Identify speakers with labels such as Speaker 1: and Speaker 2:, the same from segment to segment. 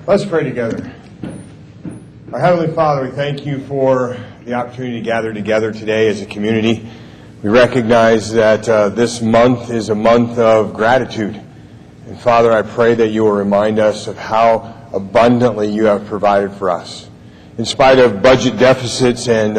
Speaker 1: Let's pray together. Our Heavenly Father, we thank you for the opportunity to gather together today as a community. We recognize that this month is a month of gratitude. And Father, I pray that you will remind us of how abundantly you have provided for us. In spite of budget deficits and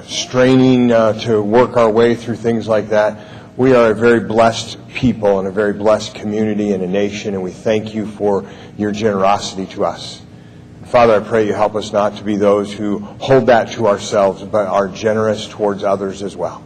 Speaker 1: straining to work our way through things like that, we are a very blessed people and a very blessed community and a nation, and we thank you for your generosity to us. Father, I pray you help us not to be those who hold that to ourselves, but are generous towards others as well.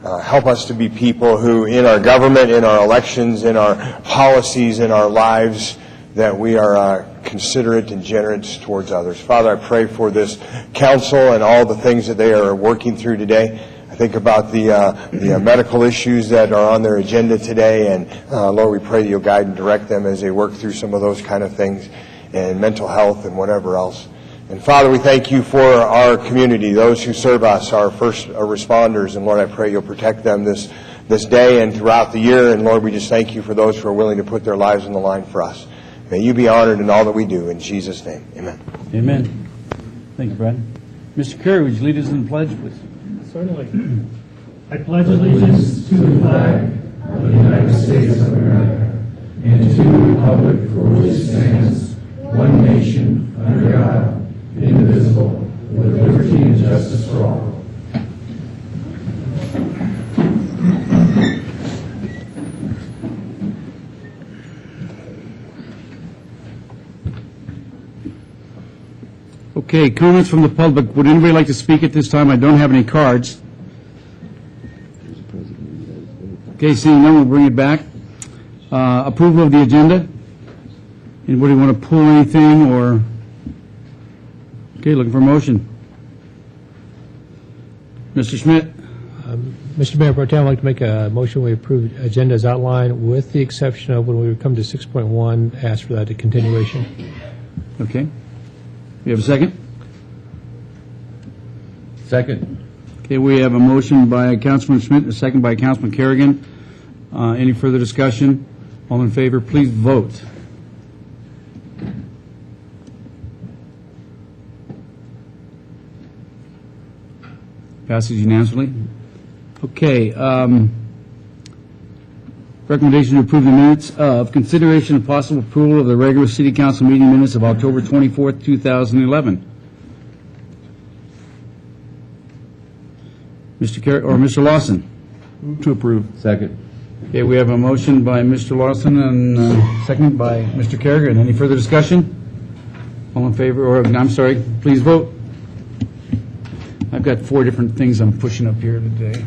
Speaker 1: Help us to be people who, in our government, in our elections, in our policies, in our lives, that we are considerate and generous towards others. Father, I pray for this council and all the things that they are working through today. I think about the medical issues that are on their agenda today, and Lord, we pray that you'll guide and direct them as they work through some of those kind of things, and mental health and whatever else. And Father, we thank you for our community, those who serve us, our first responders, and Lord, I pray you'll protect them this day and throughout the year. And Lord, we just thank you for those who are willing to put their lives on the line for us. May you be honored in all that we do. In Jesus' name, amen.
Speaker 2: Amen. Thank you, Brad. Mr. Kerry, would you lead us in the pledge, please?
Speaker 3: Certainly. I pledge allegiance to the flag of the United States of America and to the republic for which it stands, one nation, under God, indivisible, with liberty and justice for all.
Speaker 2: Okay, comments from the public. Would anybody like to speak at this time? I don't have any cards. Okay, seeing none, we'll bring it back. Approval of the agenda. Anybody want to pull anything or... Okay, looking for a motion. Mr. Schmidt.
Speaker 4: Mr. Mayor Pro Tem, I'd like to make a motion we approve agenda as outlined, with the exception of when we come to 6.1, ask for that a continuation.
Speaker 2: Okay. We have a second?
Speaker 5: Second.
Speaker 2: Okay, we have a motion by Councilman Schmidt, a second by Councilman Kerrigan. Any further discussion? All in favor, please vote. Passes unanimously. Okay. Recommendation to approve the minutes of consideration of possible approval of the regular City Council meeting minutes of October 24th, 2011. Mr. Lawson.
Speaker 5: Move to approve. Second.
Speaker 2: Okay, we have a motion by Mr. Lawson and second by Mr. Kerrigan. Any further discussion? All in favor, or I'm sorry, please vote. I've got 4 different things I'm pushing up here today.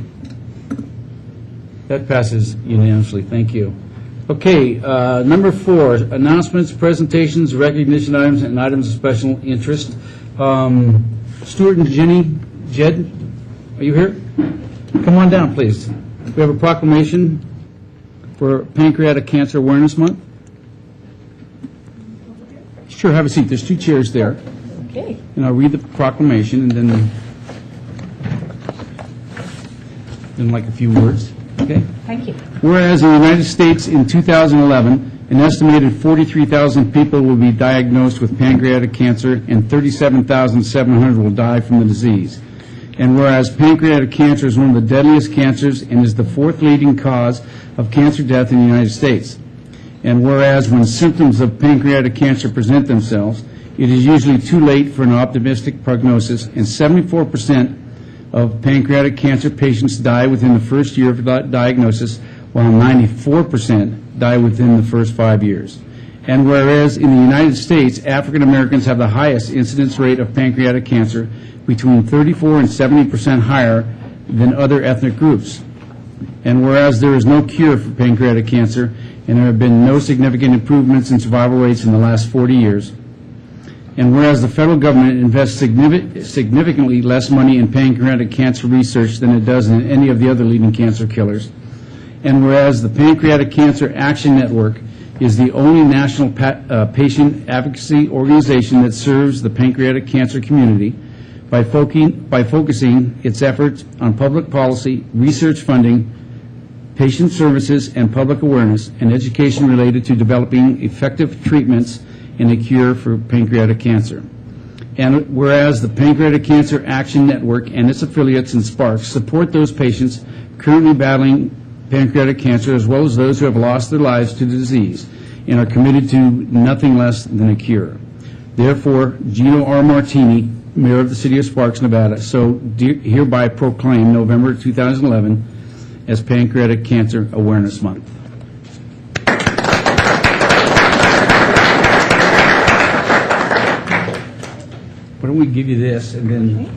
Speaker 2: That passes unanimously. Thank you. Okay, number 4, announcements, presentations, recognition items, and items of special interest. Stuart and Jenny, Jed, are you here? Come on down, please. We have a proclamation for Pancreatic Cancer Awareness Month. Sure, have a seat. There's 2 chairs there.
Speaker 6: Okay.
Speaker 2: And I'll read the proclamation and then like a few words. Okay?
Speaker 6: Thank you.
Speaker 2: Whereas in the United States in 2011, an estimated 43,000 people will be diagnosed with pancreatic cancer and 37,700 will die from the disease. And whereas pancreatic cancer is one of the deadliest cancers and is the 4th leading cause of cancer death in the United States. And whereas when symptoms of pancreatic cancer present themselves, it is usually too late for an optimistic prognosis, and 74% of pancreatic cancer patients die within the first year of diagnosis, while 94% die within the first 5 years. And whereas in the United States, African Americans have the highest incidence rate of pancreatic cancer, between 34 and 70% higher than other ethnic groups. And whereas there is no cure for pancreatic cancer, and there have been no significant improvements in survival rates in the last 40 years, and whereas the federal government invests significantly less money in pancreatic cancer research than it does in any of the other leading cancer killers, and whereas the Pancreatic Cancer Action Network is the only national patient advocacy organization that serves the pancreatic cancer community by focusing its efforts on public policy, research funding, patient services, and public awareness and education related to developing effective treatments and a cure for pancreatic cancer. And whereas the Pancreatic Cancer Action Network and its affiliates and Sparks support those patients currently battling pancreatic cancer as well as those who have lost their lives to the disease and are committed to nothing less than a cure. Therefore, Gino R. Martini, Mayor of the City of Sparks, Nevada, so hereby proclaim November 2011 as Pancreatic Cancer Awareness Month. Why don't we give you this and then you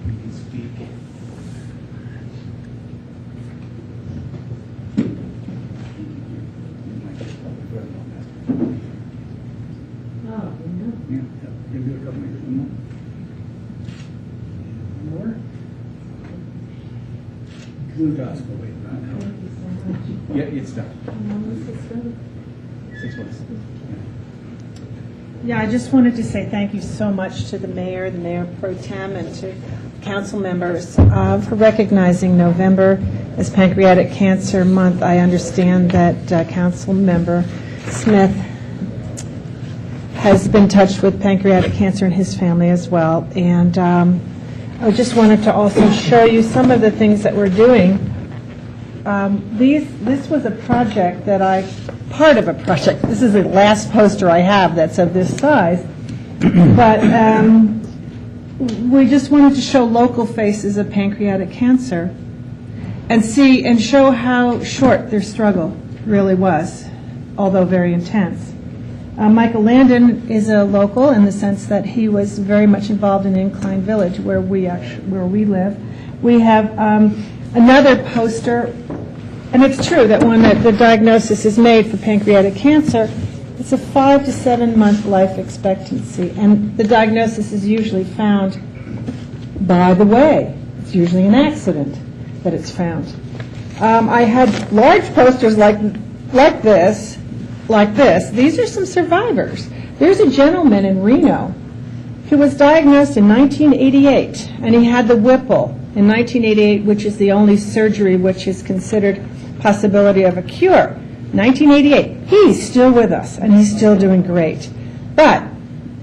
Speaker 2: can speak. Blue dots go away. Yeah, it's done. 6 months.
Speaker 6: Yeah, I just wanted to say thank you so much to the Mayor Pro Tem, and to council members for recognizing November as Pancreatic Cancer Month. I understand that Council Member Smith has been touched with pancreatic cancer in his family as well. And I just wanted to also show you some of the things that we're doing. This was a project that part of a project. This is the last poster I have that's of this size. But we just wanted to show local faces of pancreatic cancer and show how short their struggle really was, although very intense. Michael Landon is a local in the sense that he was very much involved in Incline Village, where we live. We have another poster. And it's true that when the diagnosis is made for pancreatic cancer, it's a 5 to 7 month life expectancy. And the diagnosis is usually found by the way. It's usually an accident that it's found. I had large posters like this. These are some survivors. There's a gentleman in Reno who was diagnosed in 1988, and he had the Whipple in 1988, which is the only surgery which is considered possibility of a cure. 1988. He's still with us, and he's still doing great. But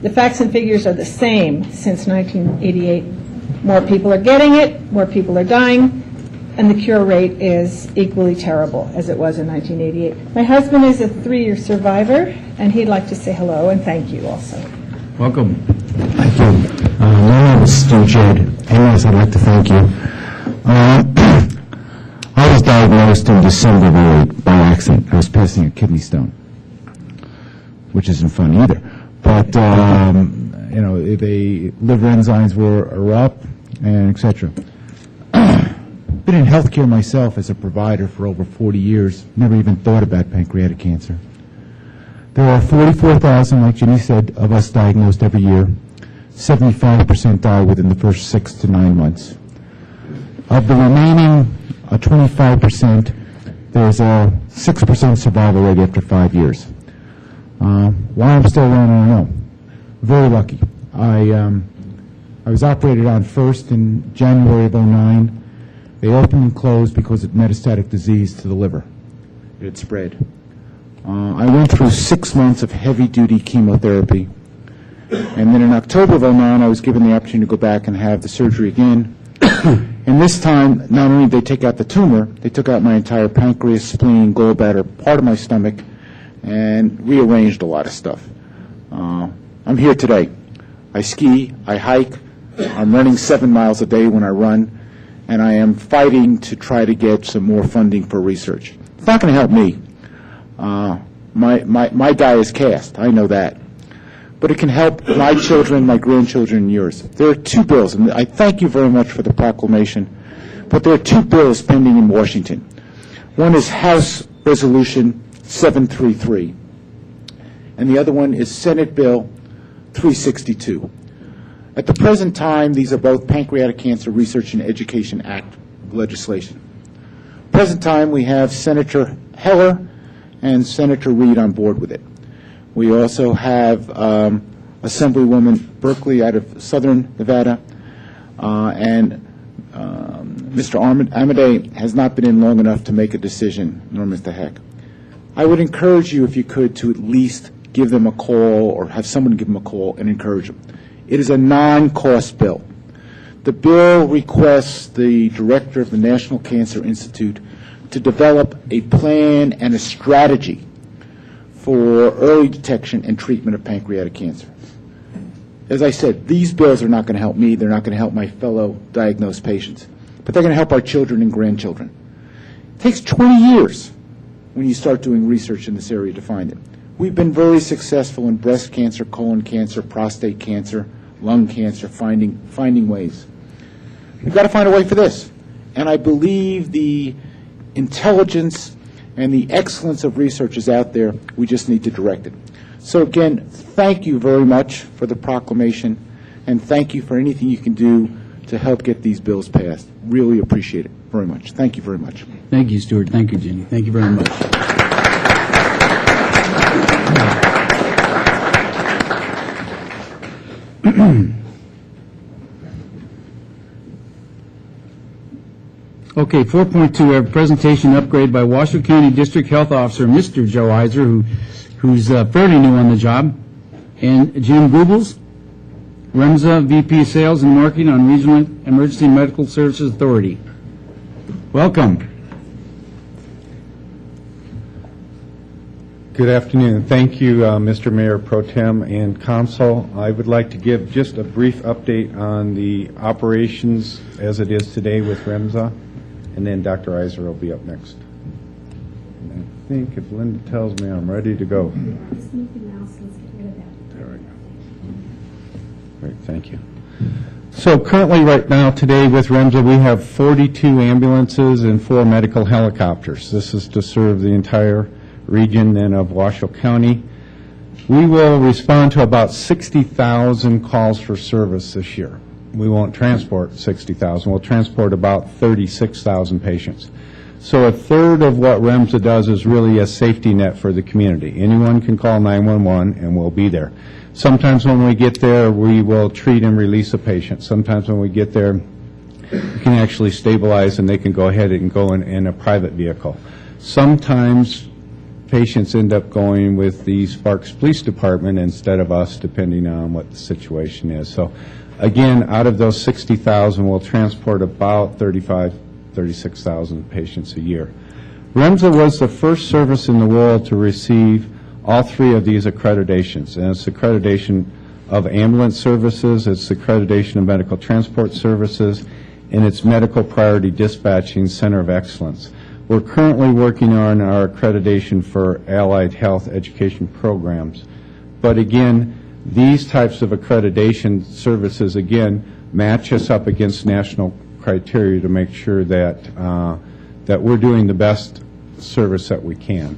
Speaker 6: the facts and figures are the same since 1988. More people are getting it, more people are dying, and the cure rate is equally terrible as it was in 1988. My husband is a 3-year survivor, and he'd like to say hello and thank you also.
Speaker 2: Welcome.
Speaker 7: Thank you. My name is Stu Jade. Anyways, I'd like to thank you. I was diagnosed in December of 2008 by accident. I was passing a kidney stone, which isn't fun either. But, the liver enzymes were up, and et cetera. Been in healthcare myself as a provider for over 40 years. Never even thought about pancreatic cancer. There are 44,000, like Ginny said, of us diagnosed every year. 75% die within the first 6 to 9 months. Of the remaining 25%, there's a 6% survival rate after 5 years. Why I'm still around, I don't know. Very lucky. I was operated on first in January of 2009. They opened and closed because of metastatic disease to the liver. It had spread. I went through 6 months of heavy-duty chemotherapy. And then in October of 2009, I was given the opportunity to go back and have the surgery again. And this time, not only did they take out the tumor, they took out my entire pancreas, spleen, gallbladder, part of my stomach, and rearranged a lot of stuff. I'm here today. I ski, I hike, I'm running 7 miles a day when I run, and I am fighting to try to get some more funding for research. It's not going to help me. My die is cast, I know that. But it can help my children, my grandchildren, and yours. There are 2 bills, and I thank you very much for the proclamation, but there are 2 bills pending in Washington. One is House Resolution 733, and the other one is Senate Bill 362. At the present time, these are both Pancreatic Cancer Research and Education Act legislation. Present time, we have Senator Heller and Senator Reed on board with it. We also have Assemblywoman Berkeley out of Southern Nevada, and Mr. Amade has not been in long enough to make a decision, nor Mr. Heck. I would encourage you, if you could, to at least give them a call or have someone give them a call and encourage them. It is a non-cost bill. The bill requests the director of the National Cancer Institute to develop a plan and a strategy for early detection and treatment of pancreatic cancer. As I said, these bills are not going to help me. They're not going to help my fellow diagnosed patients. But they're going to help our children and grandchildren. It takes 20 years when you start doing research in this area to find it. We've been very successful in breast cancer, colon cancer, prostate cancer, lung cancer, finding ways. We've got to find a way for this. And I believe the intelligence and the excellence of research is out there. We just need to direct it. So again, thank you very much for the proclamation, and thank you for anything you can do to help get these bills passed. Really appreciate it very much. Thank you very much.
Speaker 2: Thank you, Stuart. Thank you, Jenny. Thank you very much. Okay, 4.2, we have a presentation upgrade by Washoe County District Health Officer, Mr. Joe Iser, who's fairly new on the job, and Jim Goebbels, REMSA VP Sales and Marketing on Regional Emergency Medical Services Authority. Welcome.
Speaker 8: Good afternoon. Thank you, Mr. Mayor Pro Tem and Council. I would like to give just a brief update on the operations as it is today with REMSA, and then Dr. Iser will be up next. And I think if Linda tells me I'm ready to go. There we go. Great, thank you. So currently right now today with REMSA we have 42 ambulances and 4 medical helicopters. This is to serve the entire region then of Washoe County. We will respond to about 60,000 calls for service this year. We won't transport 60,000. We'll transport about 36,000 patients. So a third of what REMSA does is really a safety net for the community. Anyone can call 911 and we'll be there. Sometimes when we get there, we will treat and release a patient. Sometimes when we get there, we can actually stabilize and they can go ahead and go in a private vehicle. Sometimes patients end up going with the Sparks Police Department instead of us, depending on what the situation is. So again, out of those 60,000, we'll transport about 36,000 patients a year. REMSA was the first service in the world to receive all 3 of these accreditations, and it's accreditation of ambulance services, it's accreditation of medical transport services, and it's Medical Priority Dispatching Center of Excellence. We're currently working on our accreditation for allied health education programs. But again, these types of accreditation services, again, match us up against national criteria to make sure that, that we're doing the best service that we can.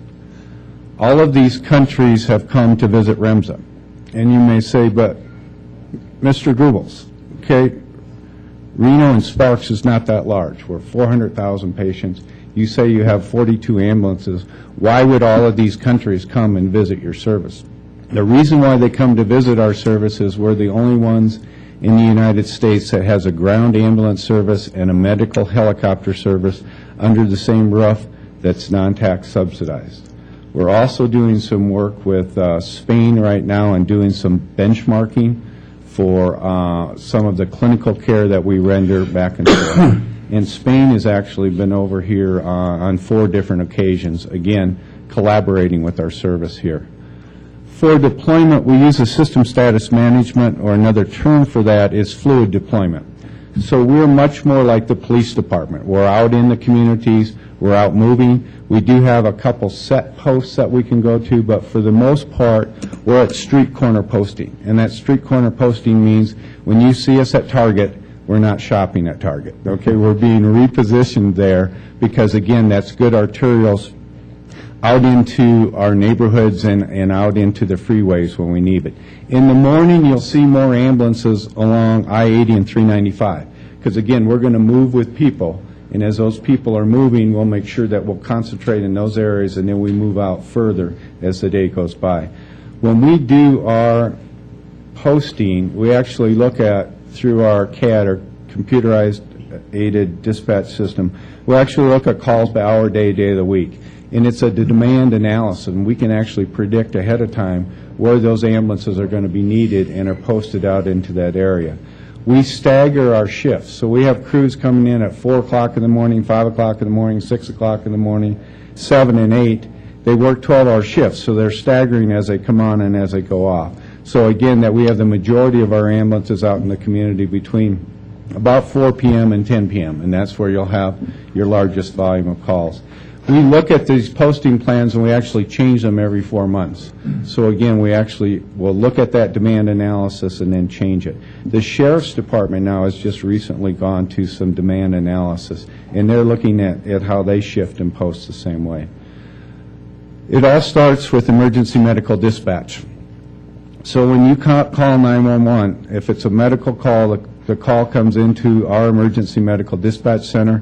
Speaker 8: All of these countries have come to visit REMSA. And you may say, but Mr. Goebbels, okay, Reno and Sparks is not that large. We're 400,000 patients. You say you have 42 ambulances. Why would all of these countries come and visit your service? The reason why they come to visit our service is we're the only ones in the United States that has a ground ambulance service and a medical helicopter service under the same roof that's non-tax subsidized. We're also doing some work with Spain right now and doing some benchmarking for some of the clinical care that we render back and forth. And Spain has actually been over here on 4 different occasions, again, collaborating with our service here. For deployment, we use a system status management, or another term for that is fluid deployment. So we're much more like the police department. We're out in the communities, we're out moving. We do have a couple set posts that we can go to, but for the most part, we're at street corner posting. And that street corner posting means when you see us at Target, we're not shopping at Target. Okay, we're being repositioned there because, again, that's good arterials out into our neighborhoods and out into the freeways when we need it. In the morning, you'll see more ambulances along I-80 and 395 because, again, we're going to move with people. And as those people are moving, we'll make sure that we'll concentrate in those areas and then we move out further as the day goes by. When we do our posting, we actually look at, through our CAD, or computerized aided dispatch system, we'll actually look at calls by hour, day of the week. and it's a demand analysis, and we can actually predict ahead of time where those ambulances are going to be needed and are posted out into that area. We stagger our shifts, so we have crews coming in at 4 o'clock in the morning, 5 o'clock in the morning, 6 o'clock in the morning, 7 and 8. They work 12-hour shifts, so they're staggering as they come on and as they go off. So again, that we have the majority of our ambulances out in the community between about 4 p.m. and 10 p.m., and that's where you'll have your largest volume of calls. We look at these posting plans and we actually change them every 4 months. So again, we actually will look at that demand analysis and then change it. The Sheriff's Department now has just recently gone to some demand analysis, and they're looking at how they shift and post the same way. It all starts with emergency medical dispatch. So when you call 911, if it's a medical call, the call comes into our emergency medical dispatch center.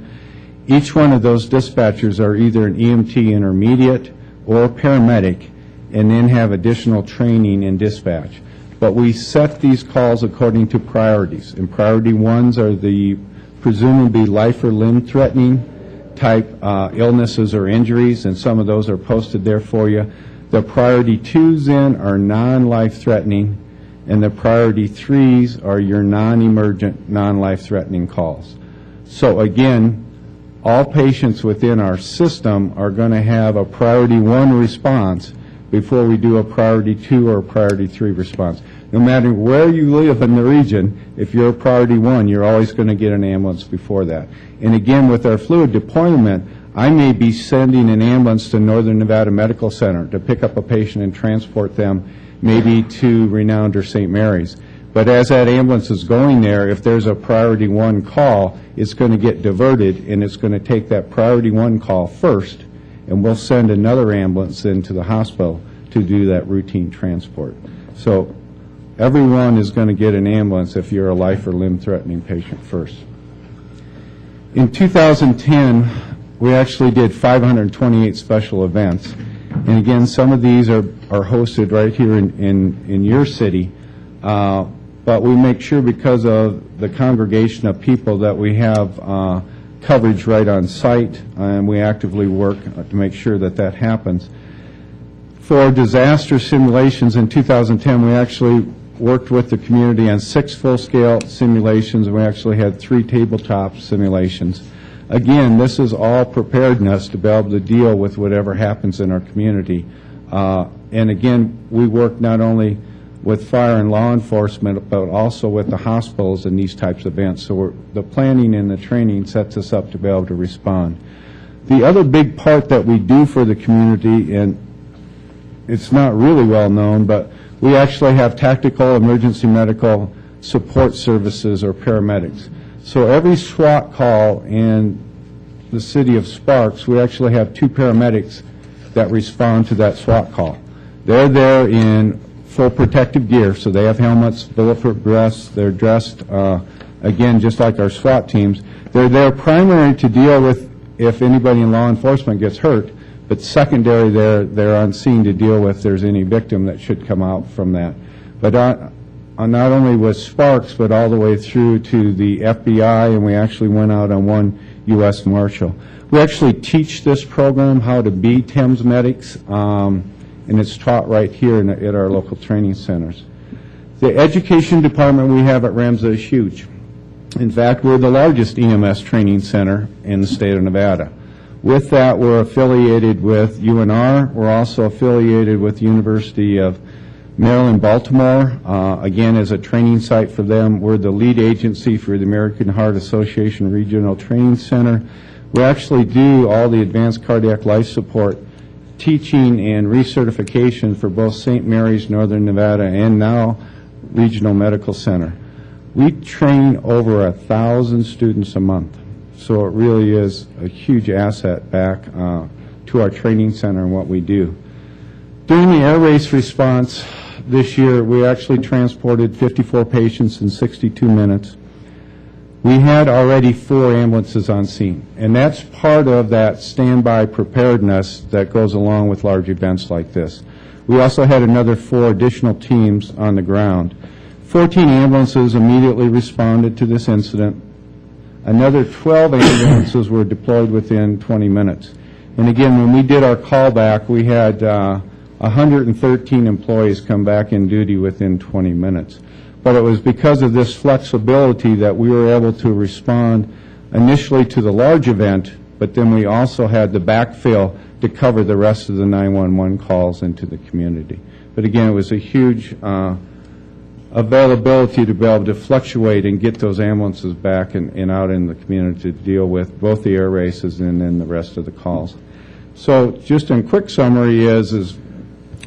Speaker 8: Each one of those dispatchers are either an EMT intermediate or a paramedic, and then have additional training in dispatch. But we set these calls according to priorities, and priority ones are the presumably life or limb threatening type illnesses or injuries, and some of those are posted there for you. The priority 2s then are non-life threatening, and the priority 3s are your non-emergent, non-life threatening calls. So again, all patients within our system are going to have a priority 1 response before we do a priority 2 or a priority 3 response. No matter where you live in the region, if you're a priority 1, you're always going to get an ambulance before that. And again, with our fluid deployment, I may be sending an ambulance to Northern Nevada Medical Center to pick up a patient and transport them maybe to Renowned or St. Mary's. But as that ambulance is going there, if there's a priority 1 call, it's going to get diverted, and it's going to take that priority 1 call first, and we'll send another ambulance into the hospital to do that routine transport. So everyone is going to get an ambulance if you're a life or limb threatening patient first. In 2010, we actually did 528 special events. And again, some of these are hosted right here in your city. But we make sure, because of the congregation of people, that we have coverage right on site, and we actively work to make sure that that happens. For disaster simulations in 2010, we actually worked with the community on 6 full-scale simulations, and we actually had 3 tabletop simulations. Again, this is all preparedness to be able to deal with whatever happens in our community. And again, we work not only with fire and law enforcement, but also with the hospitals in these types of events. So the planning and the training sets us up to be able to respond. The other big part that we do for the community, and it's not really well known, but we actually have tactical emergency medical support services, or paramedics. So every SWAT call in the city of Sparks, we actually have 2 paramedics that respond to that SWAT call. They're there in full protective gear, so they have helmets, bulletproof vests, they're dressed, again, just like our SWAT teams. They're there primary to deal with if anybody in law enforcement gets hurt, but secondary, they're on scene to deal with if there's any victim that should come out from that. But not only with Sparks, but all the way through to the FBI, and we actually went out on 1 U.S. Marshal. We actually teach this program how to be TEMS medics, and it's taught right here at our local training centers. The education department we have at REMSA is huge. In fact, we're the largest EMS training center in the state of Nevada. With that, we're affiliated with UNR. We're also affiliated with the University of Maryland, Baltimore, again, as a training site for them. We're the lead agency for the American Heart Association Regional Training Center. We actually do all the advanced cardiac life support teaching and recertification for both St. Mary's, Northern Nevada, and now Regional Medical Center. We train over 1,000 students a month, so it really is a huge asset back to our training center and what we do. During the air race response this year, we actually transported 54 patients in 62 minutes. We had already 4 ambulances on scene, and that's part of that standby preparedness that goes along with large events like this. We also had another 4 additional teams on the ground. 14 ambulances immediately responded to this incident. Another 12 ambulances were deployed within 20 minutes. And again, when we did our callback, we had 113 employees come back in duty within 20 minutes. But it was because of this flexibility that we were able to respond initially to the large event, but then we also had the backfill to cover the rest of the 911 calls into the community. But again, it was a huge availability to be able to fluctuate and get those ambulances back and out in the community to deal with both the air races and then the rest of the calls. So just in quick summary is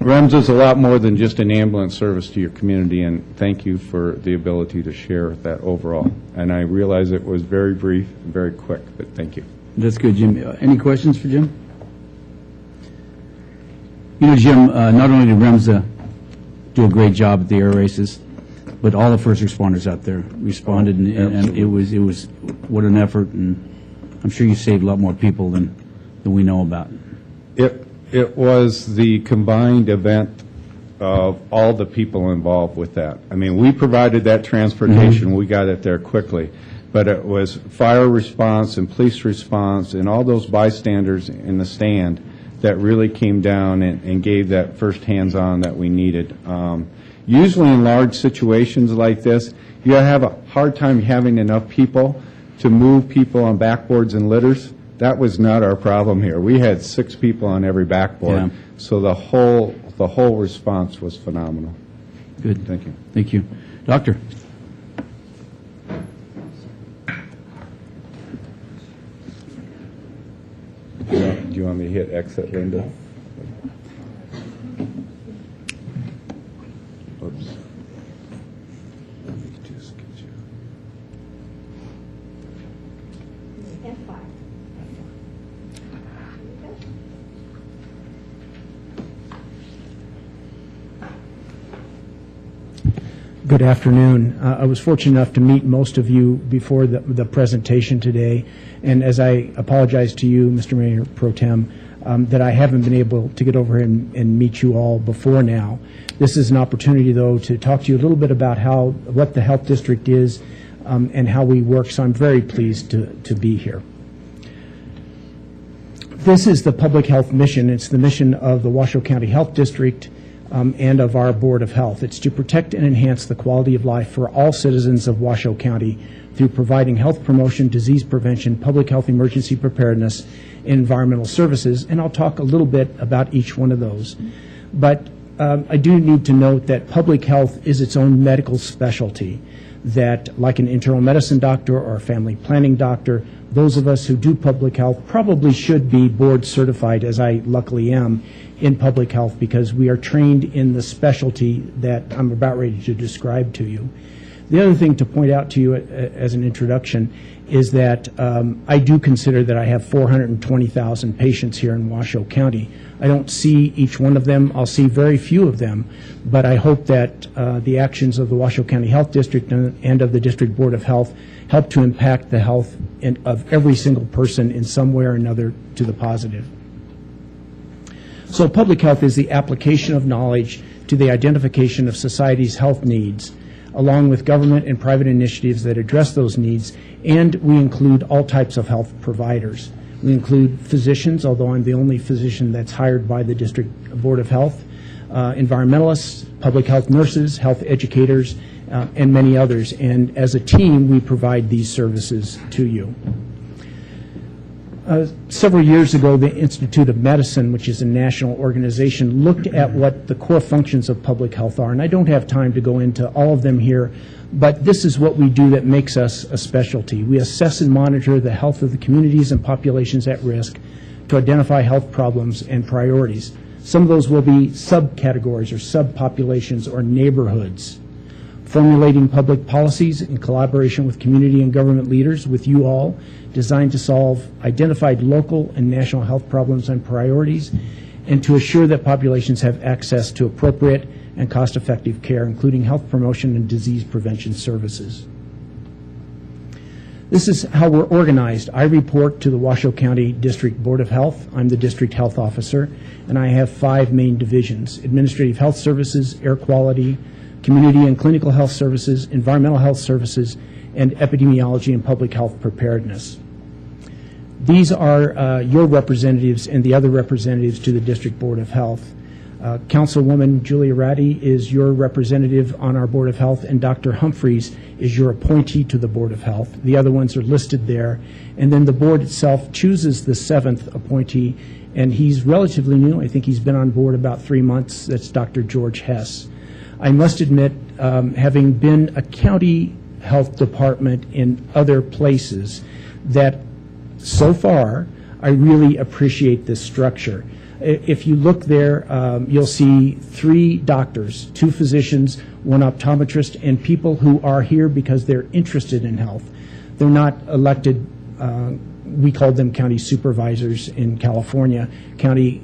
Speaker 8: REMS is a lot more than just an ambulance service to your community, and thank you for the ability to share that overall. And I realize it was very brief and very quick, but thank you.
Speaker 2: That's good, Jim. Any questions for Jim? You know, Jim, not only did REMS do a great job at the air races, but all the first responders out there responded, and it was what an effort, and I'm sure you saved a lot more people than we know about.
Speaker 8: It was the combined event of all the people involved with that. I mean, we provided that transportation. We got it there quickly. But it was fire response and police response and all those bystanders in the stand that really came down and gave that first hands-on that we needed. Usually in large situations like this, you have a hard time having enough people to move people on backboards and litters. That was not our problem here. We had 6 people on every backboard, so the whole response was phenomenal.
Speaker 2: Good.
Speaker 8: Thank you.
Speaker 2: Thank you. Doctor?
Speaker 8: Do you want me to hit exit, Linda? Oops. Let me just get you.
Speaker 9: Good afternoon. I was fortunate enough to meet most of you before the presentation today, and as I apologize to you, Mr. Mayor Pro Tem, that I haven't been able to get over and meet you all before now. This is an opportunity, though, to talk to you a little bit about what the Health District is and how we work, so I'm very pleased to be here. This is the public health mission. It's the mission of the Washoe County Health District and of our Board of Health. It's to protect and enhance the quality of life for all citizens of Washoe County through providing health promotion, disease prevention, public health emergency preparedness, and environmental services, and I'll talk a little bit about each one of those. But I do need to note that public health is its own medical specialty, that like an internal medicine doctor or a family planning doctor, those of us who do public health probably should be board certified, as I luckily am, in public health, because we are trained in the specialty that I'm about ready to describe to you. The other thing to point out to you as an introduction is that I do consider that I have 420,000 patients here in Washoe County. I don't see each one of them. I'll see very few of them, but I hope that the actions of the Washoe County Health District and of the District Board of Health help to impact the health of every single person in some way or another to the positive. So public health is the application of knowledge to the identification of society's health needs, along with government and private initiatives that address those needs, and we include all types of health providers. We include physicians, although I'm the only physician that's hired by the District Board of Health, environmentalists, public health nurses, health educators, and many others. And as a team, we provide these services to you. Several years ago, the Institute of Medicine, which is a national organization, looked at what the core functions of public health are. And I don't have time to go into all of them here, but this is what we do that makes us a specialty. We assess and monitor the health of the communities and populations at risk to identify health problems and priorities. Some of those will be subcategories or subpopulations or neighborhoods. Formulating public policies in collaboration with community and government leaders, with you all, designed to solve identified local and national health problems and priorities, and to assure that populations have access to appropriate and cost-effective care, including health promotion and disease prevention services. This is how we're organized. I report to the Washoe County District Board of Health. I'm the District Health Officer, and I have 5 main divisions: Administrative Health Services, Air Quality, Community and Clinical Health Services, Environmental Health Services, and Epidemiology and Public Health Preparedness. These are your representatives and the other representatives to the District Board of Health. Councilwoman Julia Ratty is your representative on our Board of Health, and Dr. Humphreys is your appointee to the Board of Health. The other ones are listed there. And then the board itself chooses the seventh appointee, and he's relatively new. I think he's been on board about 3 months. That's Dr. George Hess. I must admit, having been a county health department in other places, that so far I really appreciate this structure. If you look there, you'll see 3 doctors, 2 physicians, 1 optometrist, and people who are here because they're interested in health. They're not elected, we call them county supervisors in California, county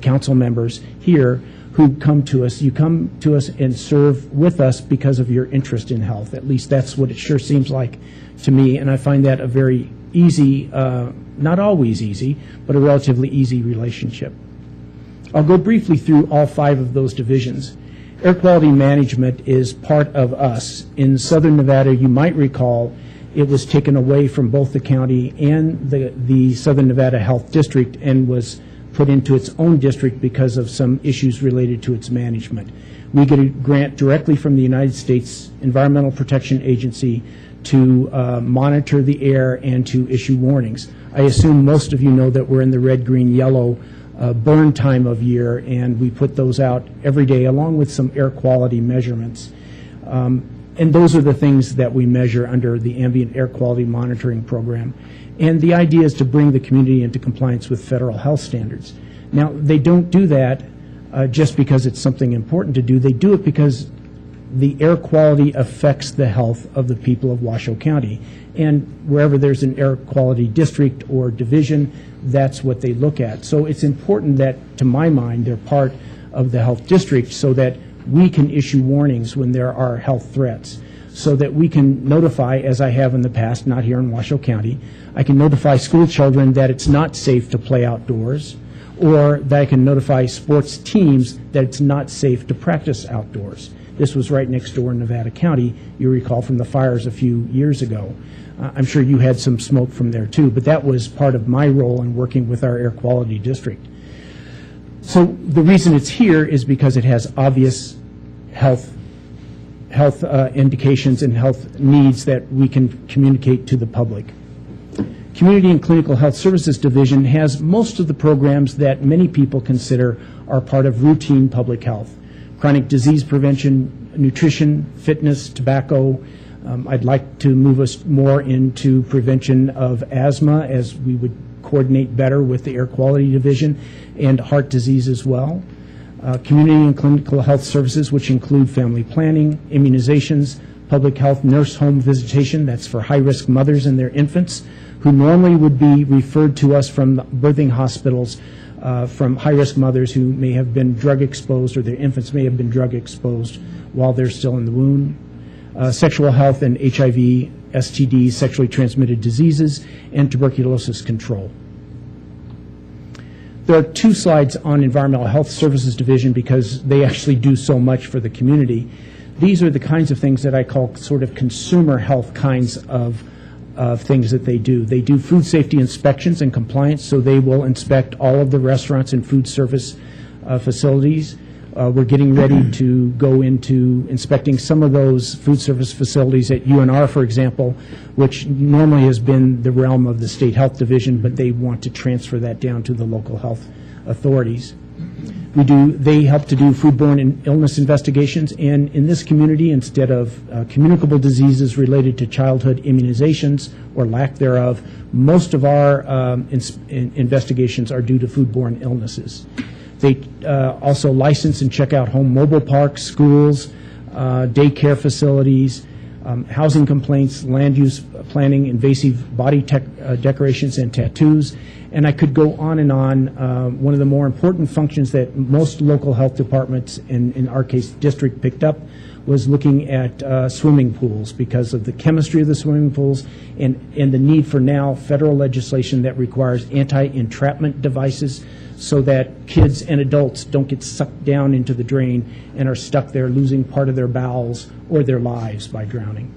Speaker 9: council members here who come to us. You come to us and serve with us because of your interest in health. At least that's what it sure seems like to me, and I find that a very easy, not always easy, but a relatively easy relationship. I'll go briefly through all 5 of those divisions. Air quality management is part of us. In Southern Nevada, you might recall, it was taken away from both the county and the Southern Nevada Health District and was put into its own district because of some issues related to its management. We get a grant directly from the United States Environmental Protection Agency to monitor the air and to issue warnings. I assume most of you know that we're in the red, green, yellow burn time of year, and we put those out every day along with some air quality measurements. And those are the things that we measure under the Ambient Air Quality Monitoring Program. And the idea is to bring the community into compliance with federal health standards. Now, they don't do that just because it's something important to do. They do it because the air quality affects the health of the people of Washoe County. And wherever there's an air quality district or division, that's what they look at. So it's important that, to my mind, they're part of the health district so that we can issue warnings when there are health threats, so that we can notify, as I have in the past, not here in Washoe County, I can notify school children that it's not safe to play outdoors, or that I can notify sports teams that it's not safe to practice outdoors. This was right next door in Nevada County, you recall from the fires a few years ago. I'm sure you had some smoke from there too, but that was part of my role in working with our air quality district. So the reason it's here is because it has obvious health indications and health needs that we can communicate to the public. Community and Clinical Health Services Division has most of the programs that many people consider are part of routine public health. Chronic disease prevention, nutrition, fitness, tobacco. I'd like to move us more into prevention of asthma, as we would coordinate better with the Air Quality Division, and heart disease as well. Community and Clinical Health Services, which include family planning, immunizations, public health, nurse home visitation, that's for high-risk mothers and their infants, who normally would be referred to us from birthing hospitals from high-risk mothers who may have been drug exposed, or their infants may have been drug exposed while they're still in the womb. Sexual health and HIV, STDs, sexually transmitted diseases, and tuberculosis control. There are 2 slides on Environmental Health Services Division because they actually do so much for the community. These are the kinds of things that I call sort of consumer health kinds of things that they do. They do food safety inspections and compliance, so they will inspect all of the restaurants and food service facilities. We're getting ready to go into inspecting some of those food service facilities at UNR, for example, which normally has been the realm of the State Health Division, but they want to transfer that down to the local health authorities. They help to do foodborne illness investigations, and in this community, instead of communicable diseases related to childhood immunizations or lack thereof, most of our investigations are due to foodborne illnesses. They also license and check out home mobile parks, schools, daycare facilities, housing complaints, land use planning, invasive body decorations and tattoos, and I could go on and on. One of the more important functions that most local health departments, in our case district, picked up was looking at swimming pools because of the chemistry of the swimming pools and the need for now federal legislation that requires anti-entrapment devices so that kids and adults don't get sucked down into the drain and are stuck there losing part of their bowels or their lives by drowning.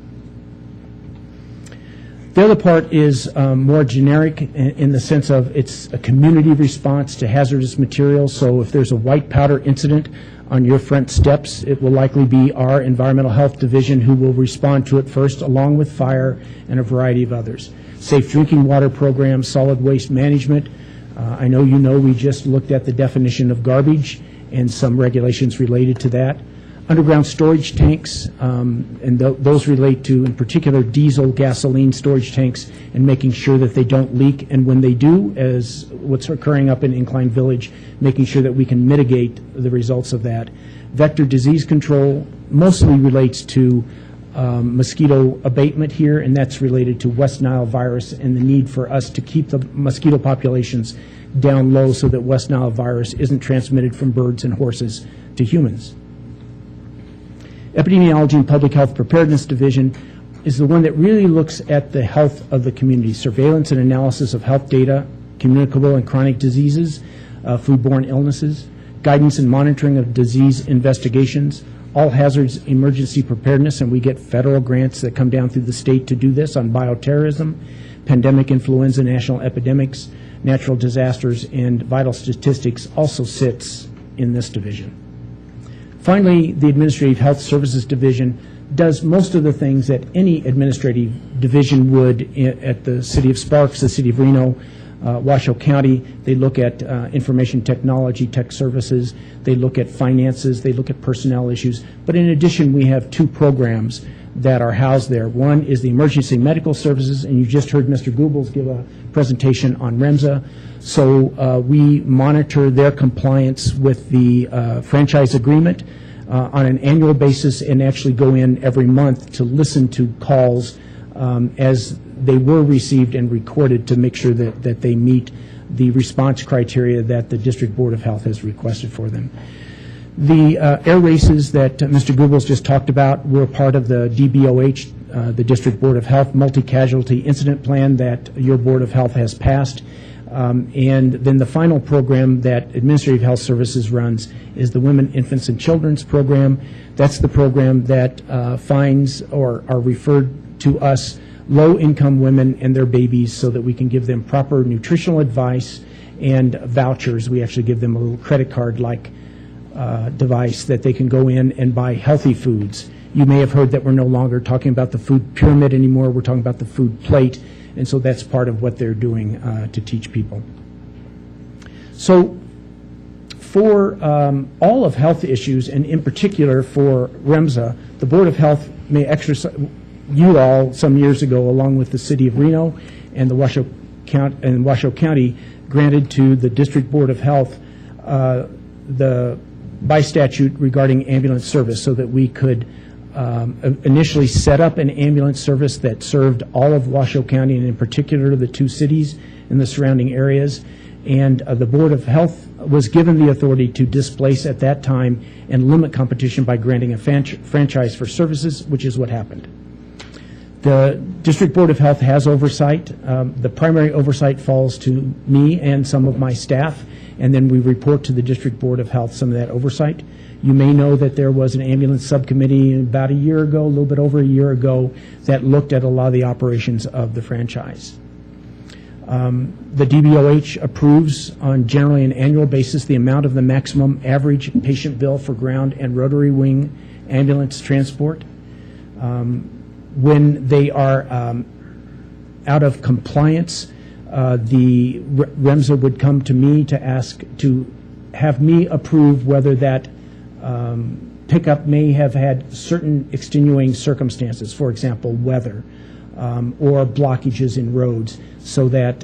Speaker 9: The other part is more generic in the sense of it's a community response to hazardous materials. So if there's a white powder incident on your front steps, it will likely be our Environmental Health Division who will respond to it first, along with fire and a variety of others. Safe drinking water programs, solid waste management. I know you know we just looked at the definition of garbage and some regulations related to that. Underground storage tanks, and those relate to, in particular, diesel, gasoline storage tanks, and making sure that they don't leak. And when they do, as what's occurring up in Incline Village, making sure that we can mitigate the results of that. Vector disease control mostly relates to mosquito abatement here, and that's related to West Nile virus and the need for us to keep the mosquito populations down low so that West Nile virus isn't transmitted from birds and horses to humans. Epidemiology and Public Health Preparedness Division is the one that really looks at the health of the community, surveillance and analysis of health data, communicable and chronic diseases, foodborne illnesses, guidance and monitoring of disease investigations, all hazards emergency preparedness, and we get federal grants that come down through the state to do this on bioterrorism, pandemic influenza, national epidemics, natural disasters, and vital statistics also sits in this division. Finally, the Administrative Health Services Division does most of the things that any administrative division would at the City of Sparks, the City of Reno, Washoe County. They look at information technology, tech services. They look at finances. They look at personnel issues. But in addition, we have two programs that are housed there. One is the Emergency Medical Services, and you just heard Mr. Goebbels give a presentation on REMSA. So we monitor their compliance with the franchise agreement on an annual basis and actually go in every month to listen to calls as they were received and recorded to make sure that they meet the response criteria that the District Board of Health has requested for them. The air races that Mr. Goebbels just talked about were part of the DBOH, the District Board of Health Multi-Casualty Incident Plan that your Board of Health has passed. And then the final program that Administrative Health Services runs is the Women, Infants, and Children's Program. That's the program that finds or are referred to us low-income women and their babies so that we can give them proper nutritional advice and vouchers. We actually give them a little credit card-like device that they can go in and buy healthy foods. You may have heard that we're no longer talking about the food pyramid anymore. We're talking about the food plate. And so that's part of what they're doing to teach people. So for all of health issues, and in particular for REMSA, the Board of Health may exercise, you all some years ago, along with the City of Reno and the Washoe County, granted to the District Board of Health by statute regarding ambulance service so that we could initially set up an ambulance service that served all of Washoe County and in particular the two cities in the surrounding areas. And the Board of Health was given the authority to displace at that time and limit competition by granting a franchise for services, which is what happened. The District Board of Health has oversight. The primary oversight falls to me and some of my staff, and then we report to the District Board of Health some of that oversight. You may know that there was an ambulance subcommittee about a year ago, a little bit over a year ago, that looked at a lot of the operations of the franchise. The DBOH approves on generally an annual basis the amount of the maximum average patient bill for ground and rotary wing ambulance transport. When they are out of compliance, the REMSA would come to me to ask to have me approve whether that pickup may have had certain extenuating circumstances, for example, weather or blockages in roads, so that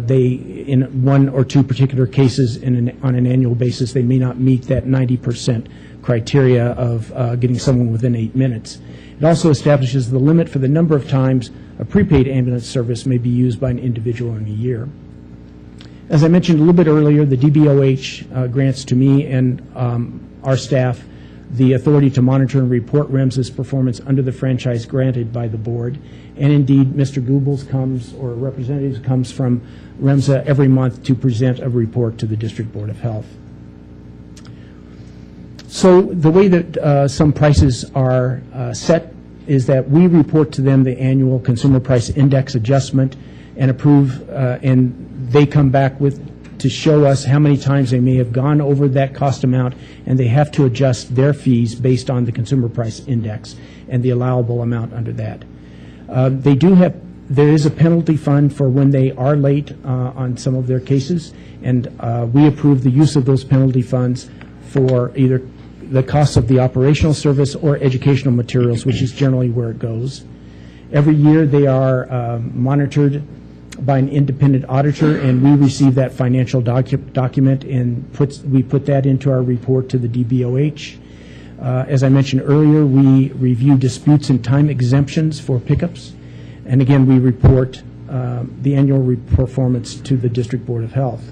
Speaker 9: they, in one or two particular cases on an annual basis, they may not meet that 90% criteria of getting someone within 8 minutes. It also establishes the limit for the number of times a prepaid ambulance service may be used by an individual in a year. As I mentioned a little bit earlier, the DBOH grants to me and our staff the authority to monitor and report REMSA's performance under the franchise granted by the board. And indeed, Mr. Goebbels comes, or a representative comes from REMSA every month to present a report to the District Board of Health. So the way that some prices are set is that we report to them the annual consumer price index adjustment and approve, and they come back to show us how many times they may have gone over that cost amount, and they have to adjust their fees based on the consumer price index and the allowable amount under that. There is a penalty fund for when they are late on some of their cases, and we approve the use of those penalty funds for either the cost of the operational service or educational materials, which is generally where it goes. Every year they are monitored by an independent auditor, and we receive that financial document, and we put that into our report to the DBOH. As I mentioned earlier, we review disputes and time exemptions for pickups, and again, we report the annual performance to the District Board of Health.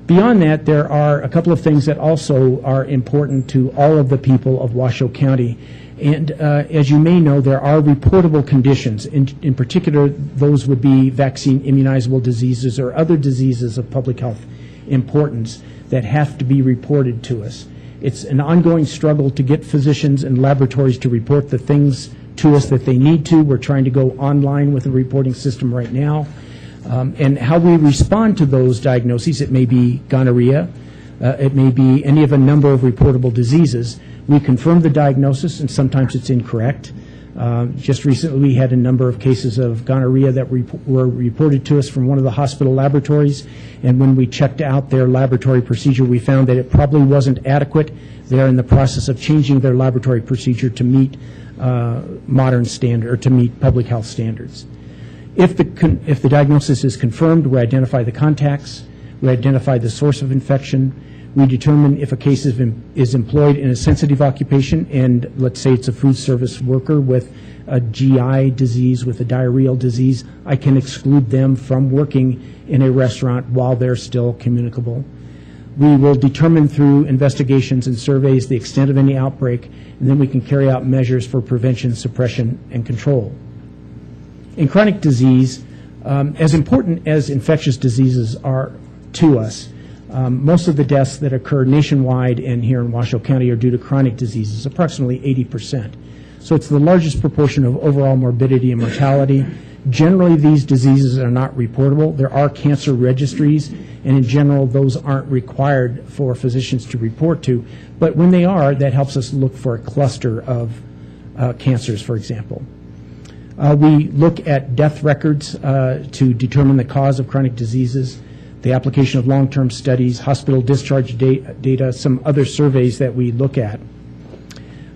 Speaker 9: Beyond that, there are a couple of things that also are important to all of the people of Washoe County. And as you may know, there are reportable conditions. In particular, those would be vaccine immunizable diseases or other diseases of public health importance that have to be reported to us. It's an ongoing struggle to get physicians and laboratories to report the things to us that they need to. We're trying to go online with a reporting system right now. And how we respond to those diagnoses, it may be gonorrhea, it may be any of a number of reportable diseases. We confirm the diagnosis, and sometimes it's incorrect. Just recently, we had a number of cases of gonorrhea that were reported to us from one of the hospital laboratories, and when we checked out their laboratory procedure, we found that it probably wasn't adequate. They're in the process of changing their laboratory procedure to meet modern standard, or to meet public health standards. If the diagnosis is confirmed, we identify the contacts, we identify the source of infection, we determine if a case is employed in a sensitive occupation, and let's say it's a food service worker with a GI disease, with a diarrheal disease, I can exclude them from working in a restaurant while they're still communicable. We will determine through investigations and surveys the extent of any outbreak, and then we can carry out measures for prevention, suppression, and control. In chronic disease, as important as infectious diseases are to us, most of the deaths that occur nationwide and here in Washoe County are due to chronic diseases, approximately 80%. So it's the largest proportion of overall morbidity and mortality. Generally, these diseases are not reportable. There are cancer registries, and in general, those aren't required for physicians to report to. But when they are, that helps us look for a cluster of cancers, for example. We look at death records to determine the cause of chronic diseases, the application of long-term studies, hospital discharge data, some other surveys that we look at.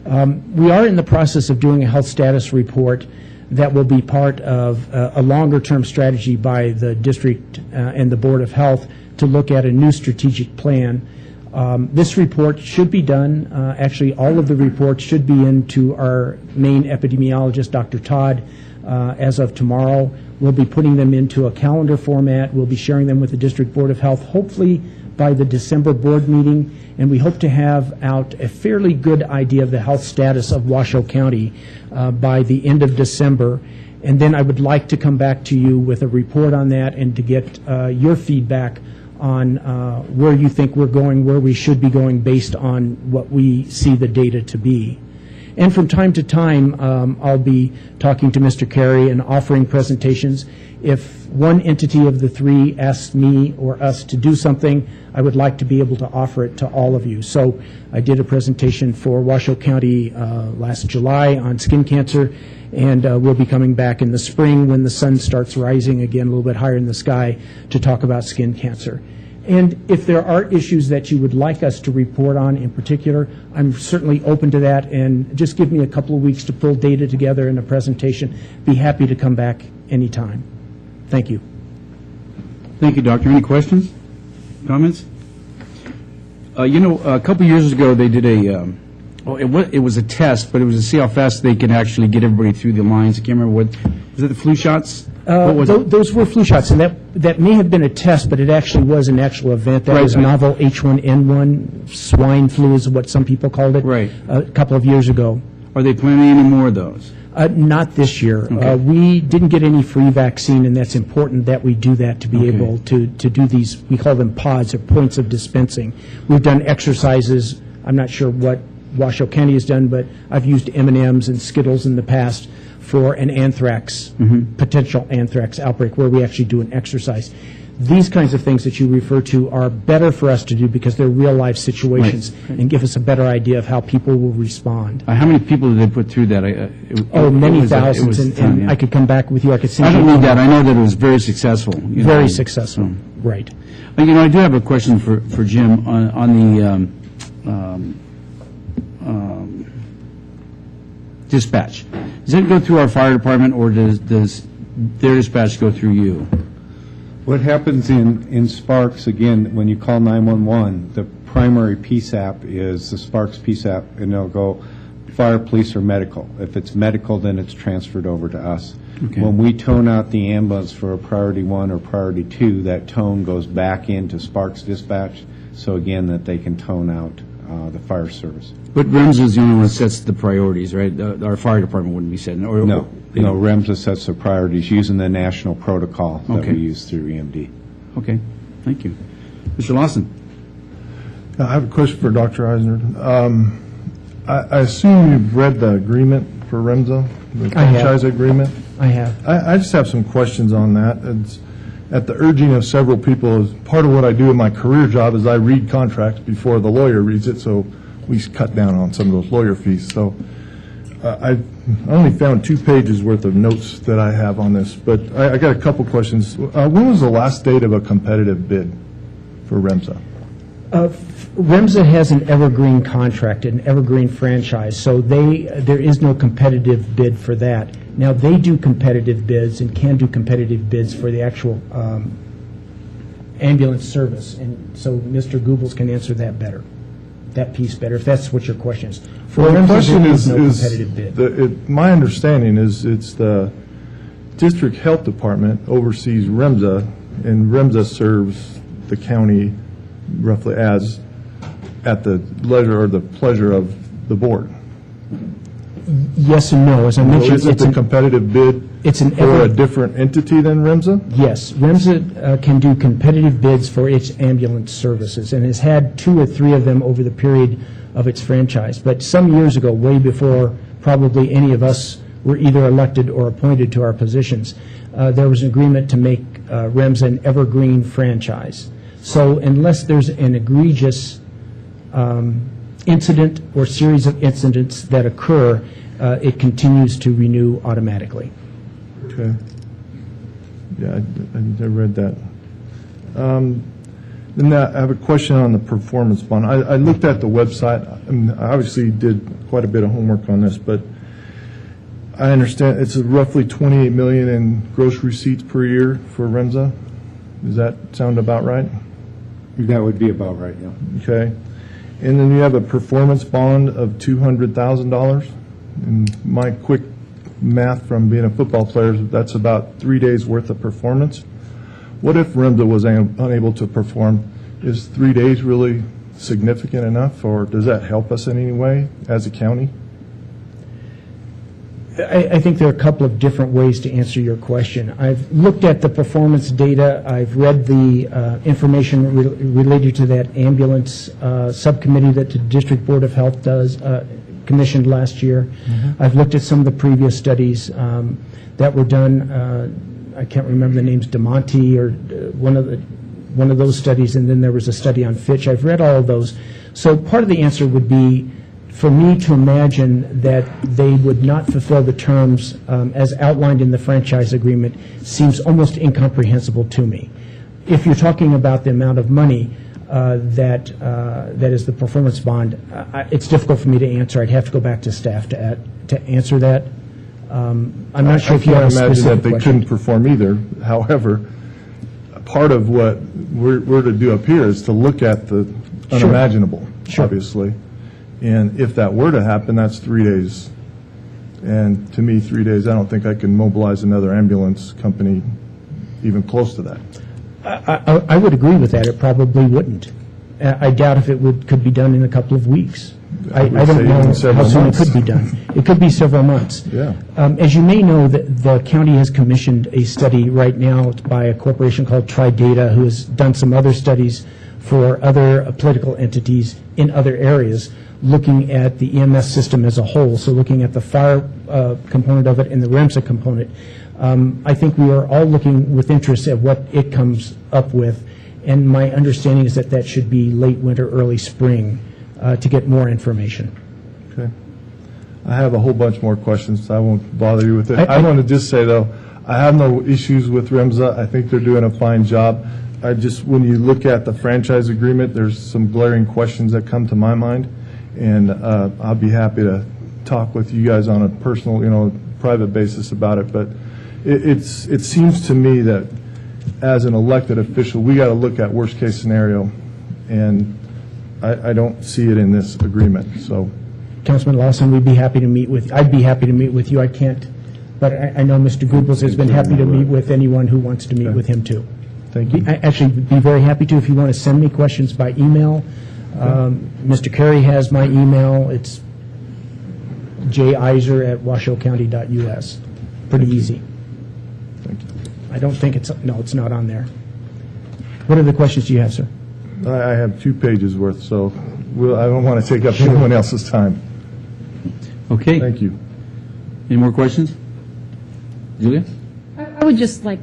Speaker 9: We are in the process of doing a health status report that will be part of a longer-term strategy by the district and the Board of Health to look at a new strategic plan. This report should be done, actually all of the reports should be into our main epidemiologist, Dr. Todd, as of tomorrow. We'll be putting them into a calendar format. We'll be sharing them with the District Board of Health, hopefully by the December board meeting, and we hope to have out a fairly good idea of the health status of Washoe County by the end of December. And then I would like to come back to you with a report on that and to get your feedback on where you think we're going, where we should be going based on what we see the data to be. And from time to time, I'll be talking to Mr. Carey and offering presentations. If one entity of the three asks me or us to do something, I would like to be able to offer it to all of you. So I did a presentation for Washoe County last July on skin cancer, and we'll be coming back in the spring when the sun starts rising again a little bit higher in the sky to talk about skin cancer. And if there are issues that you would like us to report on in particular, I'm certainly open to that, and just give me a couple of weeks to pull data together in a presentation. Be happy to come back anytime. Thank you.
Speaker 2: Thank you, Doctor. Any questions, comments? A couple years ago they did it was a test, but it was to see how fast they could actually get everybody through the lines. I can't remember what, was it the flu shots?
Speaker 9: Those were flu shots, and that may have been a test, but it actually was an actual event. That was novel H1N1 swine flu is what some people called it.
Speaker 2: Right.
Speaker 9: A couple of years ago.
Speaker 2: Are they planning any more of those?
Speaker 9: Not this year.
Speaker 2: Okay.
Speaker 9: We didn't get any free vaccine, and that's important that we do that to be able to do these, we call them pods or points of dispensing. We've done exercises. I'm not sure what Washoe County has done, but I've used M&Ms and Skittles in the past for an anthrax, potential anthrax outbreak, where we actually do an exercise. These kinds of things that you refer to are better for us to do because they're real-life situations and give us a better idea of how people will respond.
Speaker 2: How many people did they put through that?
Speaker 9: Many thousands, and I could come back with you. I could send
Speaker 2: I
Speaker 9: you.
Speaker 2: don't need that. I know that it was very successful.
Speaker 9: Very successful, right.
Speaker 2: I do have a question for Jim on the dispatch. Does it go through our fire department, or does their dispatch go through you?
Speaker 8: What happens in Sparks, again, when you call 911, the primary PSAP is the Sparks PSAP, and they'll go fire, police, or medical. If it's medical, then it's transferred over to us.
Speaker 2: Okay.
Speaker 8: When we tone out the ambulance for a priority 1 or priority 2, that tone goes back into Sparks dispatch, so again, that they can tone out the fire service.
Speaker 2: But REMS is the only one that sets the priorities, right? Our fire department wouldn't be setting.
Speaker 8: No, REMSA sets the priorities using the national protocol that we use through EMD.
Speaker 2: Okay, thank you. Mr. Lawson?
Speaker 10: I have a question for Dr. Eisner. I assume you've read the agreement for REMSA, the franchise agreement?
Speaker 9: I have.
Speaker 10: I just have some questions on that. It's at the urging of several people. As part of what I do in my career job is I read contracts before the lawyer reads it, so we cut down on some of those lawyer fees. So I only found 2 pages worth of notes that I have on this, but I got a couple questions. When was the last date of a competitive bid for REMSA?
Speaker 9: REMSA has an evergreen contract, an evergreen franchise, so there is no competitive bid for that. Now, they do competitive bids and can do competitive bids for the actual ambulance service, and so Mr. Goebbels can answer that better, that piece better, if that's what your question is. For
Speaker 10: Well, the
Speaker 9: REMSA,
Speaker 10: question
Speaker 9: there
Speaker 10: is,
Speaker 9: no competitive bid.
Speaker 10: my understanding is it's the district health department oversees REMSA, and REMSA serves the county roughly as at the leisure or the pleasure of the board.
Speaker 9: Yes and no. As I
Speaker 10: So
Speaker 9: mentioned,
Speaker 10: is it the competitive bid for a different entity than REMSA?
Speaker 9: Yes, REMSA can do competitive bids for its ambulance services and has had 2 or 3 of them over the period of its franchise. But some years ago, way before probably any of us were either elected or appointed to our positions, there was an agreement to make REMSA an evergreen franchise. So unless there's an egregious incident or series of incidents that occur, it continues to renew automatically.
Speaker 10: Okay. Yeah, I read that. Then I have a question on the performance bond. I looked at the website. I obviously did quite a bit of homework on this, but I understand it's roughly $28 million in gross receipts per year for REMSA. Does that sound about right?
Speaker 8: That would be about right, yeah.
Speaker 10: Okay. And then you have a performance bond of $200,000. And my quick math from being a football player, that's about 3 days worth of performance. What if REMSA was unable to perform? Is 3 days really significant enough, or does that help us in any way as a county?
Speaker 9: I think there are a couple of different ways to answer your question. I've looked at the performance data. I've read the information related to that ambulance subcommittee that the District Board of Health commissioned last year. Mm-hmm. I've looked at some of the previous studies that were done. I can't remember the names, DeMonte or one of those studies, and then there was a study on Fitch. I've read all of those. So part of the answer would be for me to imagine that they would not fulfill the terms as outlined in the franchise agreement seems almost incomprehensible to me. If you're talking about the amount of money that is the performance bond, it's difficult for me to answer. I'd have to go back to staff to answer that. I'm not sure if you have a specific question.
Speaker 10: I can't imagine that they couldn't perform either. However, part of what we're to do up here is to look at the unimaginable, obviously. And if that were to happen, that's 3 days. And to me, 3 days, I don't think I can mobilize another ambulance company even close to that.
Speaker 9: I would agree with that. It probably wouldn't. I doubt if it could be done in a couple of weeks. I don't know how soon it could be done. It could be several months.
Speaker 10: Yeah.
Speaker 9: As you may know, the county has commissioned a study right now by a corporation called TriData, who has done some other studies for other political entities in other areas, looking at the EMS system as a whole, so looking at the fire component of it and the REMSA component. I think we are all looking with interest at what it comes up with, and my understanding is that that should be late winter, early spring to get more information.
Speaker 10: Okay. I have a whole bunch more questions, so I won't bother you with it. I want to just say, though, I have no issues with REMSA. I think they're doing a fine job. When you look at the franchise agreement, there's some glaring questions that come to my mind, and I'll be happy to talk with you guys on a personal, private basis about it. But it seems to me that as an elected official, we got to look at worst case scenario, and I don't see it in this agreement. So,
Speaker 9: Councilman Lawson, I'd be happy to meet with you. I can't, but I know Mr. Goebbels has been happy to meet with anyone who wants to meet with him too.
Speaker 10: Thank you.
Speaker 9: I actually be very happy to if you want to send me questions by email. Mr. Carey has my email. It's jiser@washoucounty.us. Pretty easy.
Speaker 10: Thank you.
Speaker 9: I don't think it's not on there. What other questions do you have, sir?
Speaker 10: I have 2 pages worth, so I don't want to take up anyone else's time.
Speaker 2: Okay.
Speaker 10: Thank you.
Speaker 2: Any more questions? Julia?
Speaker 11: I would just like,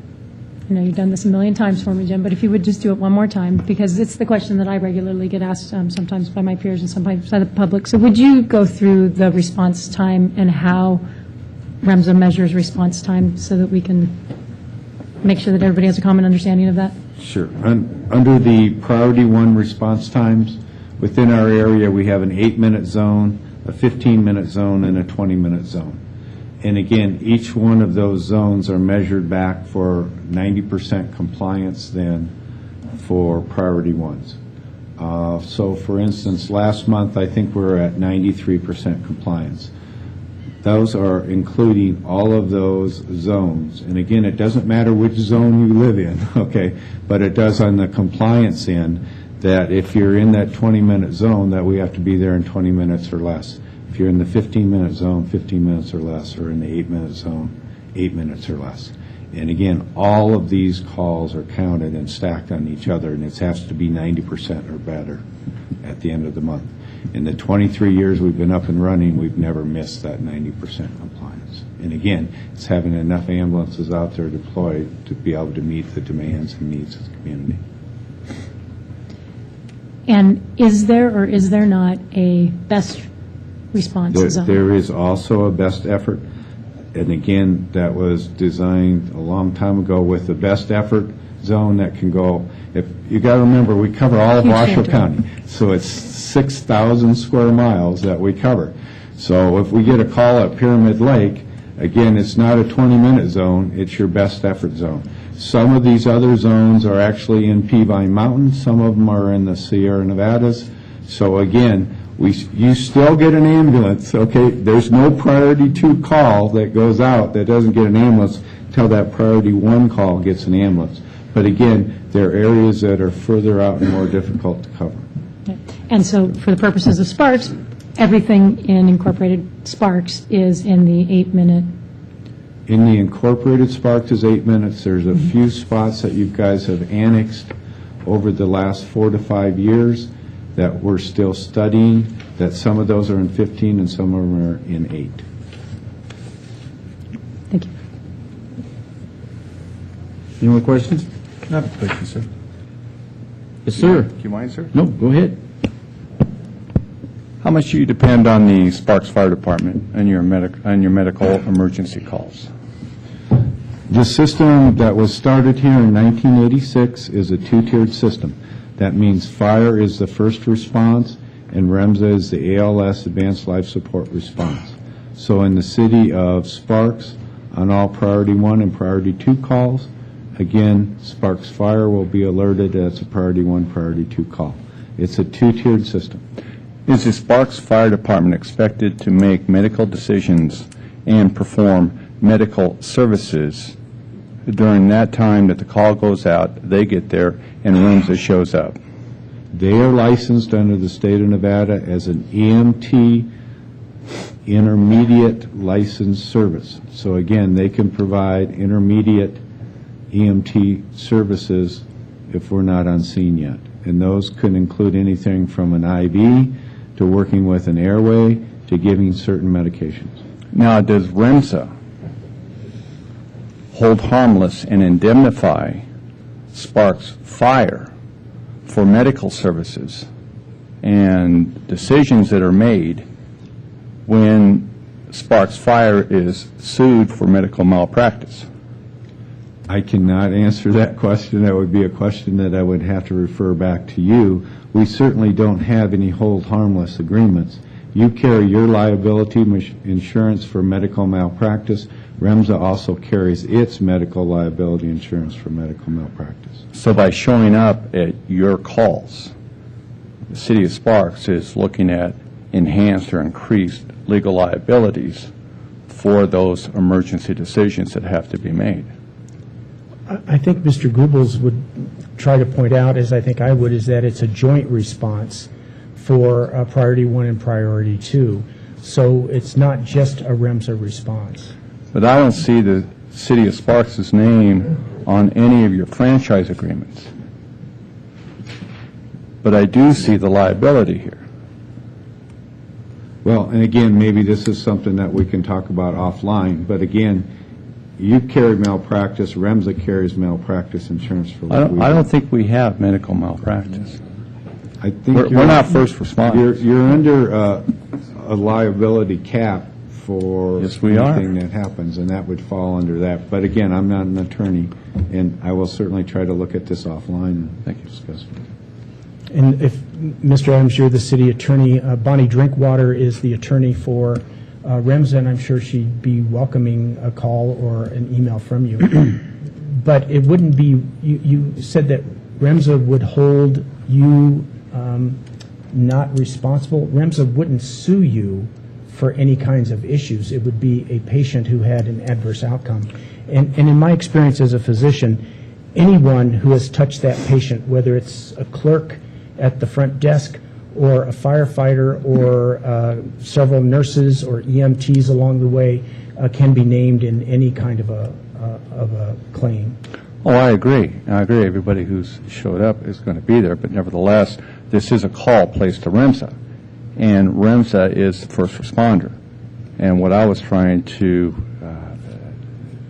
Speaker 11: you've done this a million times for me, Jim, but if you would just do it one more time, because it's the question that I regularly get asked sometimes by my peers and sometimes by the public. So would you go through the response time and how REMSA measures response time so that we can make sure that everybody has a common understanding of that?
Speaker 8: Sure. Under the priority 1 response times, within our area, we have an 8-minute zone, a 15-minute zone, and a 20-minute zone. And again, each one of those zones are measured back for 90% compliance then for priority 1s. So for instance, last month, I think we were at 93% compliance. Those are including all of those zones. And again, it doesn't matter which zone you live in, okay, but it does on the compliance end that if you're in that 20-minute zone, that we have to be there in 20 minutes or less. If you're in the 15-minute zone, 15 minutes or less, or in the 8-minute zone, 8 minutes or less. And again, all of these calls are counted and stacked on each other, and it has to be 90% or better at the end of the month. In the 23 years we've been up and running, we've never missed that 90% compliance. And again, it's having enough ambulances out there deployed to be able to meet the demands and needs of the community.
Speaker 11: And is there or is there not a best response zone?
Speaker 8: There is also a best effort. And again, that was designed a long time ago with the best effort zone that can go. If you got to remember, we cover all of Washoe County, so it's 6,000 square miles that we cover. So if we get a call at Pyramid Lake, again, it's not a 20-minute zone, it's your best effort zone. Some of these other zones are actually in Peavine Mountain, some of them are in the Sierra Nevadas. So again, you still get an ambulance, okay? There's no priority 2 call that goes out that doesn't get an ambulance until that priority 1 call gets an ambulance. But again, there are areas that are further out and more difficult to cover.
Speaker 11: And so for the purposes of Sparks, everything in Incorporated Sparks is in the 8-minute.
Speaker 8: In the Incorporated Sparks is 8 minutes. There's a few spots that you guys have annexed over the last 4 to 5 years that we're still studying, that some of those are in 15 and some of them are in 8.
Speaker 11: Thank you.
Speaker 2: Any more questions?
Speaker 10: No, thank you, sir.
Speaker 2: Yes, sir.
Speaker 5: Do you mind, sir?
Speaker 2: No, go ahead.
Speaker 5: How much do you depend on the Sparks Fire Department and your medical emergency calls?
Speaker 8: The system that was started here in 1986 is a 2-tiered system. That means fire is the first response and REMSA is the ALS, Advanced Life Support Response. So in the city of Sparks, on all priority 1 and priority 2 calls, again, Sparks Fire will be alerted as a priority 1, priority 2 call. It's a 2-tiered system.
Speaker 5: Is the Sparks Fire Department expected to make medical decisions and perform medical services during that time that the call goes out, they get there, and REMSA shows up?
Speaker 8: They are licensed under the state of Nevada as an EMT intermediate licensed service. So again, they can provide intermediate EMT services if we're not on scene yet. And those could include anything from an IV to working with an airway to giving certain medications.
Speaker 5: Now, does REMSA hold harmless and indemnify Sparks Fire for medical services and decisions that are made when Sparks Fire is sued for medical malpractice?
Speaker 8: I cannot answer that question. That would be a question that I would have to refer back to you. We certainly don't have any hold harmless agreements. You carry your liability insurance for medical malpractice. REMSA also carries its medical liability insurance for medical malpractice.
Speaker 5: So by showing up at your calls, the City of Sparks is looking at enhanced or increased legal liabilities for those emergency decisions that have to be made.
Speaker 9: I think Mr. Goebbels would try to point out, as I think I would, is that it's a joint response for Priority 1 and Priority 2. So it's not just a REMSA response.
Speaker 5: But I don't see the City of Sparks' name on any of your franchise agreements. But I do see the liability here.
Speaker 8: Well, and again, maybe this is something that we can talk about offline, but again, you carry malpractice, REMSA carries malpractice insurance for what we do.
Speaker 5: I don't think we have medical malpractice.
Speaker 8: I think
Speaker 5: We're not first responders.
Speaker 8: You're under a liability cap for
Speaker 5: Yes, we are.
Speaker 8: anything that happens, and that would fall under that. But again, I'm not an attorney, and I will certainly try to look at this offline and discuss it.
Speaker 9: And if, Mr. Adams, you're the city attorney, Bonnie Drinkwater is the attorney for REMSA, and I'm sure she'd be welcoming a call or an email from you. But it wouldn't be, you said that REMSA would hold you not responsible. REMSA wouldn't sue you for any kinds of issues. It would be a patient who had an adverse outcome. And in my experience as a physician, anyone who has touched that patient, whether it's a clerk at the front desk or a firefighter or several nurses or EMTs along the way, can be named in any kind of a claim.
Speaker 5: Oh, I agree. I agree. Everybody who's showed up is going to be there, but nevertheless, this is a call placed to REMSA, and REMSA is the first responder. And what I was trying to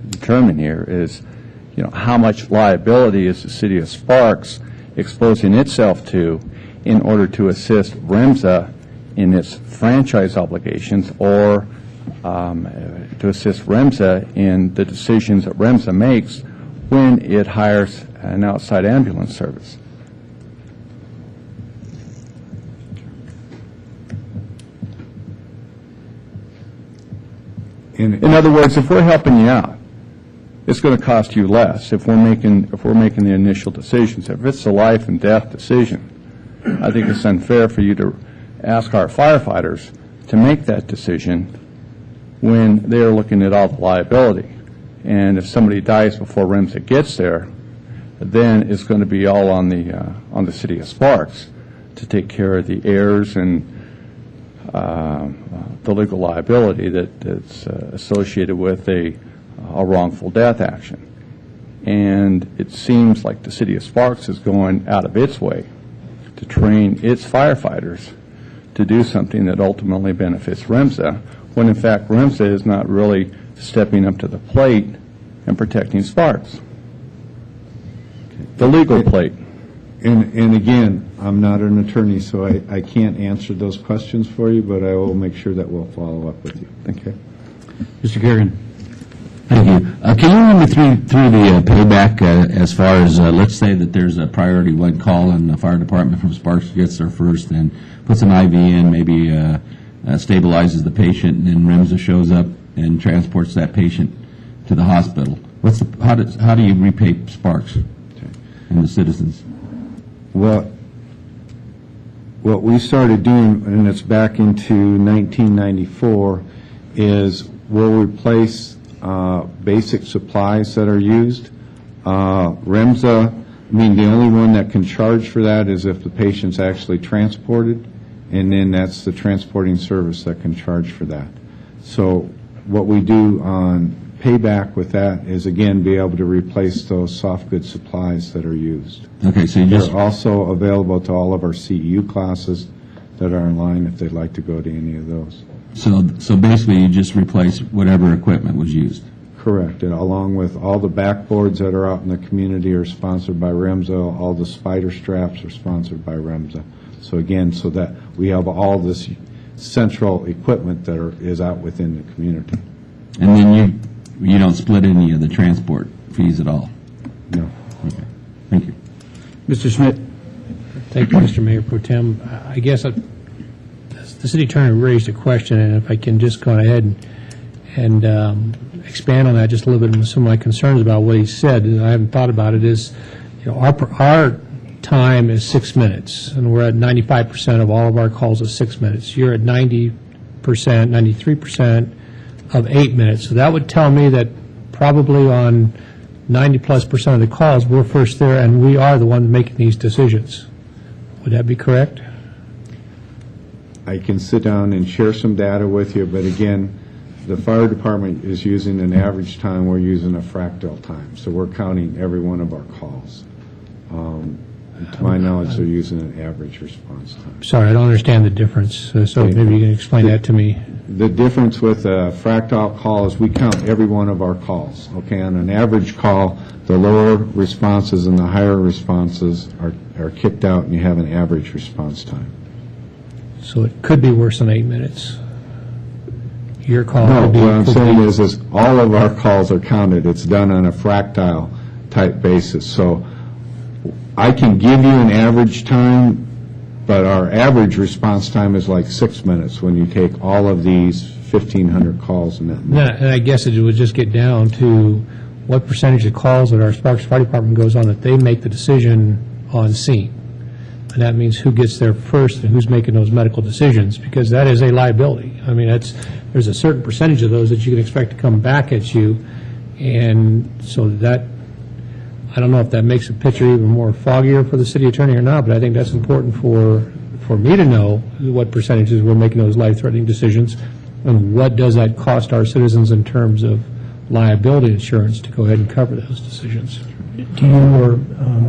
Speaker 5: determine here is, you know, how much liability is the City of Sparks exposing itself to in order to assist REMSA in its franchise obligations, or to assist REMSA in the decisions that REMSA makes when it hires an outside ambulance service. In other words, if we're helping you out, it's going to cost you less if we're making the initial decisions. If it's a life and death decision, I think it's unfair for you to ask our firefighters to make that decision when they're looking at all the liability. And if somebody dies before REMSA gets there, then it's going to be all on the City of Sparks to take care of the heirs and the legal liability that's associated with a wrongful death action. And it seems like the City of Sparks is going out of its way to train its firefighters to do something that ultimately benefits REMSA, when in fact REMSA is not really stepping up to the plate and protecting Sparks. The legal plate.
Speaker 8: And again, I'm not an attorney, so I can't answer those questions for you, but I will make sure that we'll follow up with you. Okay.
Speaker 2: Mr. Kerrigan.
Speaker 12: Thank you. Can you run me through the payback as far as, let's say that there's a priority 1 call and the fire department from Sparks gets there first and puts an IV in, maybe stabilizes the patient, and then REMSA shows up and transports that patient to the hospital. How do you repay Sparks and the citizens?
Speaker 8: Well, what we started doing, and it's back into 1994, is we'll replace basic supplies that are used. REMSA, the only one that can charge for that is if the patient's actually transported, and then that's the transporting service that can charge for that. So what we do on payback with that is, again, be able to replace those soft goods supplies that are used.
Speaker 12: Okay, so you just,
Speaker 8: They're also available to all of our CEU classes that are in line if they'd like to go to any of those.
Speaker 12: so basically you just replace whatever equipment was used?
Speaker 8: Correct, and along with all the backboards that are out in the community are sponsored by REMSA, all the spider straps are sponsored by REMSA. So again, so that we have all this central equipment that is out within the community.
Speaker 12: And then you don't split any of the transport fees at all?
Speaker 8: No.
Speaker 12: Okay, thank you.
Speaker 2: Mr. Schmidt?
Speaker 4: Thank you, Mr. Mayor Pro Tem. I guess the city attorney raised a question, and if I can just go ahead and expand on that just a little bit, some of my concerns about what he said, and I haven't thought about it, is, our time is 6 minutes, and we're at 95% of all of our calls is 6 minutes. You're at 90%, 93% of 8 minutes. So that would tell me that probably on 90+% of the calls, we're first there, and we are the ones making these decisions. Would that be correct?
Speaker 8: I can sit down and share some data with you, but again, the fire department is using an average time, we're using a fractal time, so we're counting every one of our calls. To my knowledge, they're using an average response time.
Speaker 4: Sorry, I don't understand the difference, so maybe you can explain that to me.
Speaker 8: The difference with a fractal call is we count every one of our calls. Okay, on an average call, the lower responses and the higher responses are kicked out, and you have an average response time.
Speaker 4: So it could be worse than 8 minutes. Your call
Speaker 8: No,
Speaker 4: could be...
Speaker 8: what I'm saying is all of our calls are counted. It's done on a fractile type basis. So I can give you an average time, but our average response time is like 6 minutes when you take all of these 1,500 calls in that.
Speaker 4: And I guess it would just get down to what percentage of calls that our Sparks Fire Department goes on that they make the decision on scene. And that means who gets there first and who's making those medical decisions, because that is a liability. I mean, there's a certain percentage of those that you can expect to come back at you, and so that, I don't know if that makes the picture even more foggier for the city attorney or not, but I think that's important for me to know what percentages we're making those life-threatening decisions, and what does that cost our citizens in terms of liability insurance to go ahead and cover those decisions.
Speaker 9: Do you, or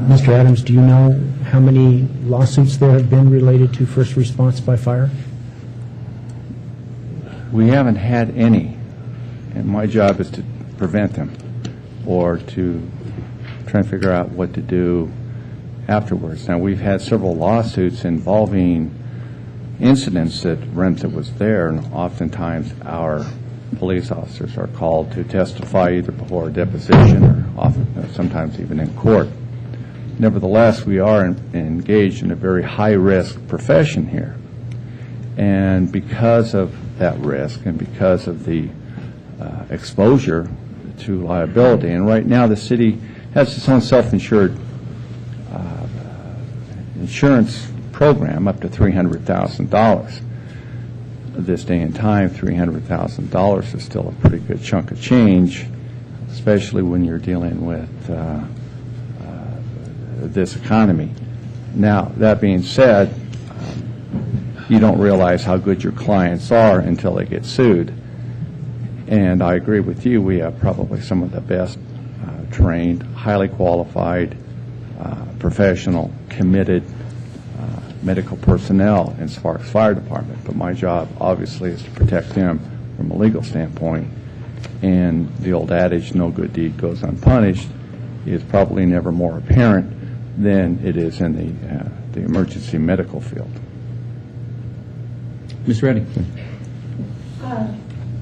Speaker 9: Mr. Adams, do you know how many lawsuits there have been related to first response by fire?
Speaker 5: We haven't had any, and my job is to prevent them or to try and figure out what to do afterwards. Now, we've had several lawsuits involving incidents that REMSA was there, and oftentimes our police officers are called to testify either before a deposition or sometimes even in court. Nevertheless, we are engaged in a very high-risk profession here. And because of that risk and because of the exposure to liability, and right now the city has its own self-insured insurance program up to $300,000. This day and time, $300,000 is still a pretty good chunk of change, especially when you're dealing with this economy. Now, that being said, you don't realize how good your clients are until they get sued. And I agree with you, we have probably some of the best trained, highly qualified, professional, committed medical personnel in Sparks Fire Department. But my job, obviously, is to protect them from a legal standpoint. And the old adage, no good deed goes unpunished, is probably never more apparent than it is in the emergency medical field.
Speaker 2: Ms. Reddy?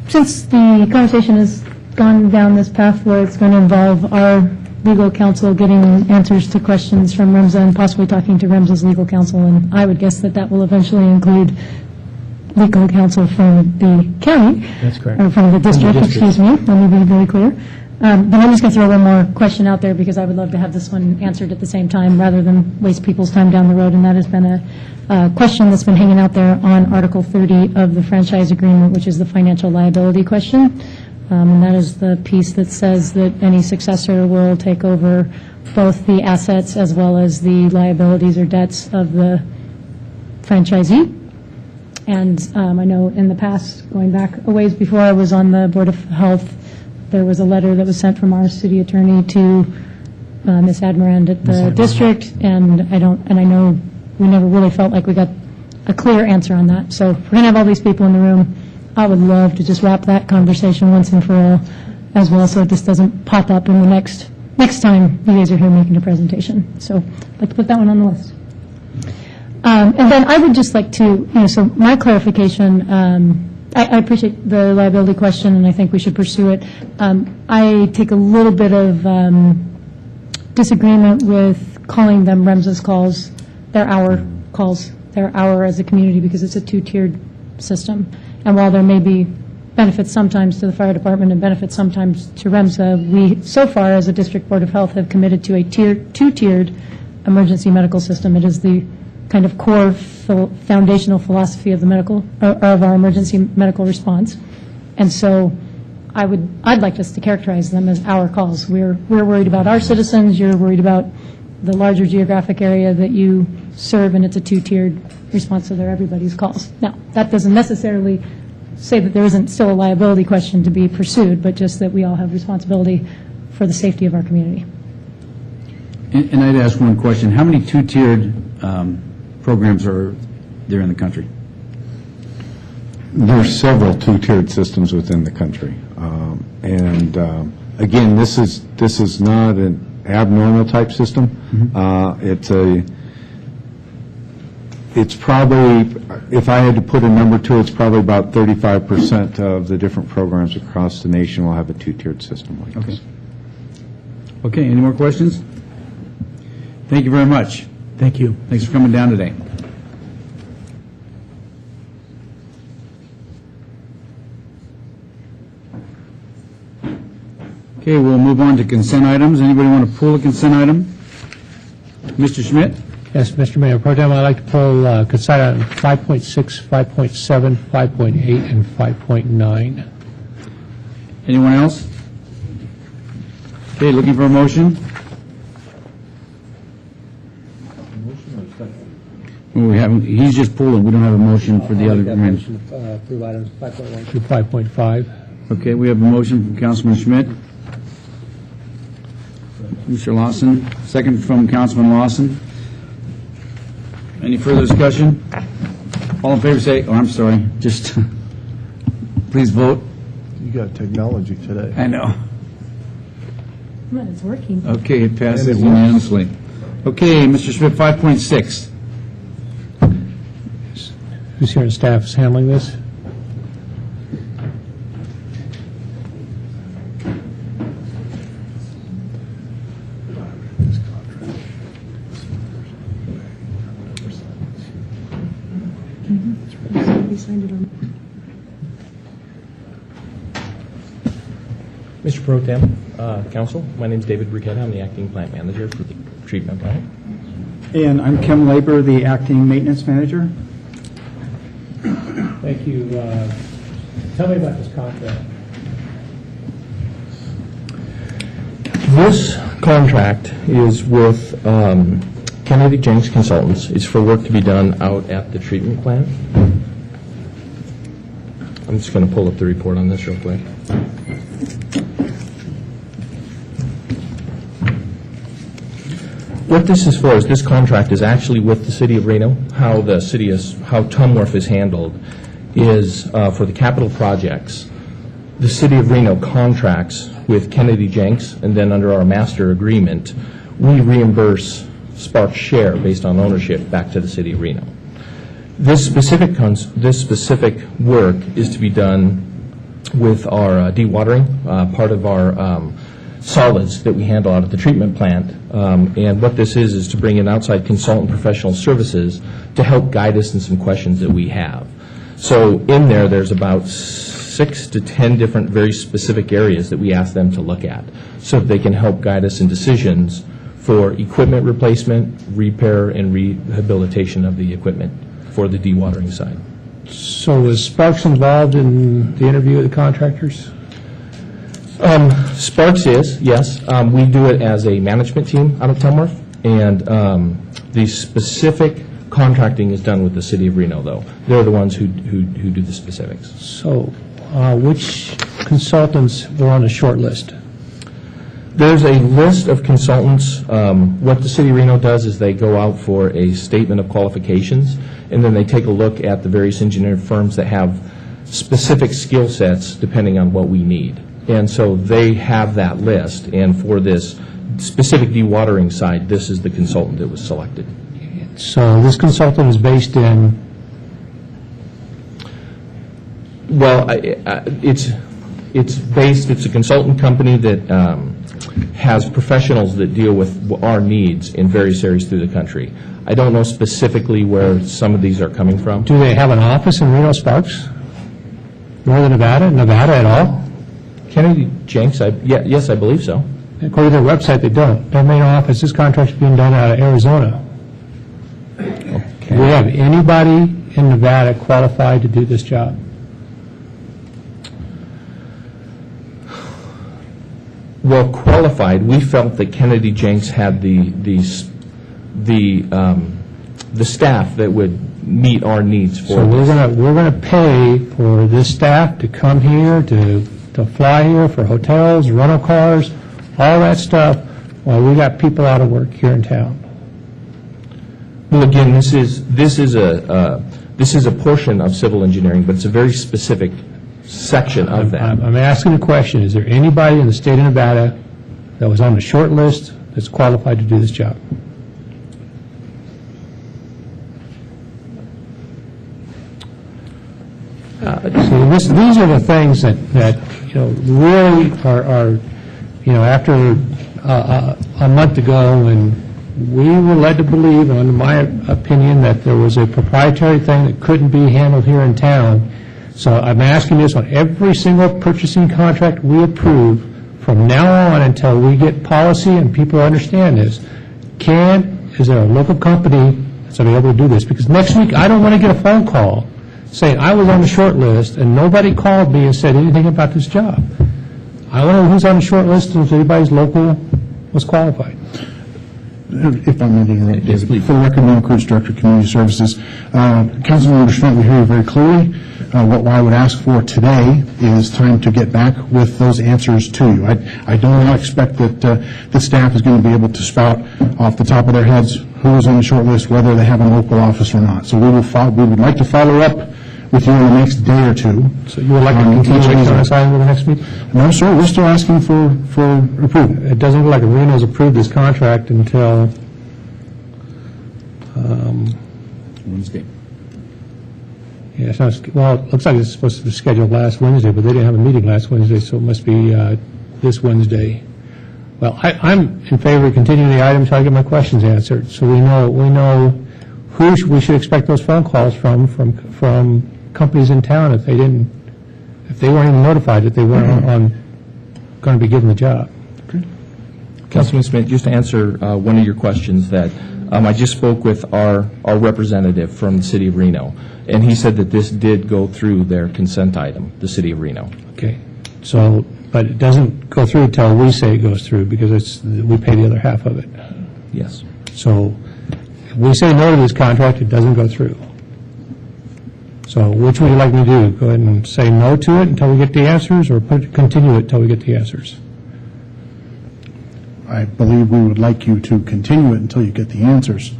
Speaker 11: Since the conversation has gone down this path where it's going to involve our legal counsel getting answers to questions from REMSA and possibly talking to REMSA's legal counsel, and I would guess that that will eventually include legal counsel from the county.
Speaker 9: That's correct.
Speaker 11: Or from the district, excuse me. Let me be very clear. But I'm just going to throw one more question out there because I would love to have this one answered at the same time rather than waste people's time down the road, and that has been a question that's been hanging out there on Article 30 of the franchise agreement, which is the financial liability question. And that is the piece that says that any successor will take over both the assets as well as the liabilities or debts of the franchisee. And I know in the past, going back a ways before I was on the Board of Health, there was a letter that was sent from our city attorney to Ms. Admirand at the district, and I know we never really felt like we got a clear answer on that. So if we're going to have all these people in the room, I would love to just wrap that conversation once and for all as well, so it just doesn't pop up in the next time you guys are here making a presentation. So I'd like to put that one on the list. And then I would just like to, so my clarification, I appreciate the liability question, and I think we should pursue it. I take a little bit of disagreement with calling them REMSA's calls. They're our calls. They're our as a community because it's a two-tiered system. And while there may be benefits sometimes to the fire department and benefits sometimes to REMSA, we, so far as a district board of health, have committed to a two-tiered emergency medical system. It is the kind of core foundational philosophy of the of our emergency medical response. And so I'd like us to characterize them as our calls. We're worried about our citizens. You're worried about the larger geographic area that you serve, and it's a two-tiered response, so they're everybody's calls. Now, that doesn't necessarily say that there isn't still a liability question to be pursued, but just that we all have responsibility for the safety of our community.
Speaker 2: And I'd ask one question. How many two-tiered programs are there in the country?
Speaker 8: There's several two-tiered systems within the country. Again, this is not an abnormal type system. It's probably, if I had to put a number to it, it's probably about 35% of the different programs across the nation will have a two-tiered system like this.
Speaker 2: Okay, any more questions? Thank you very much.
Speaker 9: Thank you.
Speaker 2: Thanks for coming down today. Okay, we'll move on to consent items. Anybody want to pull a consent item? Mr. Schmidt?
Speaker 4: Yes, Mr. Mayor, Pro Tem, I'd like to pull consent item 5.6, 5.7, 5.8, and 5.9.
Speaker 2: Anyone else? Okay, looking for a motion? Well, we haven't. He's just pulling. We don't have a motion for the other.
Speaker 4: Approve items 5.1 through 5.5.
Speaker 2: Okay, we have a motion from Councilman Schmidt. Mr. Lawson, second from Councilman Lawson. Any further discussion? All in favor say, I'm sorry, just please vote.
Speaker 10: You got technology today.
Speaker 2: I know.
Speaker 11: Come on, it's working.
Speaker 2: Okay, it passes unanimously. Okay, Mr. Schmidt, 5.6.
Speaker 4: Who's here in staff is handling this?
Speaker 13: Mr. Pro Tem, Council, my name is David Briquetta. I'm the acting plant manager for the treatment plant.
Speaker 9: And I'm Kim Labor, the acting maintenance manager.
Speaker 4: Thank you. Tell me about this contract.
Speaker 13: This contract is with Kennedy Jenks Consultants. It's for work to be done out at the treatment plant. I'm just going to pull up the report on this real quick. What this is for is this contract is actually with the City of Reno. How Tumwharf is handled is for the capital projects. The City of Reno contracts with Kennedy Jenks, and then under our master agreement, we reimburse Spark's share based on ownership back to the City of Reno. This specific work is to be done with our dewatering, part of our solids that we handle out at the treatment plant. And what this is to bring in outside consultant professional services to help guide us in some questions that we have. So in there's about 6 to 10 different very specific areas that we ask them to look at so that they can help guide us in decisions for equipment replacement, repair, and rehabilitation of the equipment for the dewatering side.
Speaker 4: So was Sparks involved in the interview of the contractors?
Speaker 13: Sparks is, yes. We do it as a management team out of Tumwharf, and the specific contracting is done with the City of Reno, though. They're the ones who do the specifics.
Speaker 4: So which consultants were on the short list?
Speaker 13: There's a list of consultants. What the City of Reno does is they go out for a statement of qualifications, and then they take a look at the various engineering firms that have specific skill sets depending on what we need. And so they have that list, and for this specific dewatering side, this is the consultant that was selected.
Speaker 4: So this consultant is based in?
Speaker 13: Well, it's a consultant company that has professionals that deal with our needs in various areas through the country. I don't know specifically where some of these are coming from.
Speaker 4: Do they have an office in Reno Sparks? Northern Nevada? Nevada at all?
Speaker 13: Kennedy Jenks, yes, I believe so.
Speaker 4: According to their website, they don't. Their main office, this contract is being done out of Arizona. Okay. Do we have anybody in Nevada qualified to do this job?
Speaker 13: Well, qualified, we felt that Kennedy Jenks had the staff that would meet our needs for
Speaker 4: so we're going to pay for this staff to come here, to fly here, for hotels, rental cars, all that stuff, while we got people out of work here in town.
Speaker 13: Well, again, this is a portion of civil engineering, but it's a very specific section of that.
Speaker 4: I'm asking a question. Is there anybody in the state of Nevada that was on the short list that's qualified to do this job? So these are the things that really are after a month ago, when we were led to believe, in my opinion, that there was a proprietary thing that couldn't be handled here in town. So I'm asking this on every single purchasing contract we approve from now on until we get policy and people understand this. Is there a local company that's able to do this? Because next week I don't want to get a phone call saying I was on the short list and nobody called me and said anything about this job. I want to know who's on the short list and if anybody's local was qualified.
Speaker 14: If I may interrupt, David. For the record, Neil Kurtz, Director of Community Services. Councilmember Schmidt, we hear you very clearly. What I would ask for today is time to get back with those answers to you. I do not expect that the staff is going to be able to spout off the top of their heads who is on the short list, whether they have a local office or not. So we would like to follow up with you in the next day or two.
Speaker 4: So you would like to continue on this item for the next meeting?
Speaker 14: No, sir. We're still asking for approval.
Speaker 4: It doesn't look like Reno's approved this contract until
Speaker 12: Wednesday.
Speaker 4: Yeah, well, it looks like it's supposed to be scheduled last Wednesday, but they didn't have a meeting last Wednesday, so it must be this Wednesday. Well, I'm in favor of continuing the item until I get my questions answered, so we know who we should expect those phone calls from companies in town if they weren't even notified that they weren't going to be given the job.
Speaker 13: Okay. Councilman Smith, just to answer one of your questions, that I just spoke with our representative from the City of Reno, and he said that this did go through their consent item, the City of Reno.
Speaker 4: Okay. So, but it doesn't go through until we say it goes through, because we pay the other half of it.
Speaker 13: Yes.
Speaker 4: So if we say no to this contract, it doesn't go through. So which would you like me to do? Go ahead and say no to it until we get the answers, or continue it until we get the answers?
Speaker 14: I believe we would like you to continue it until you get the answers.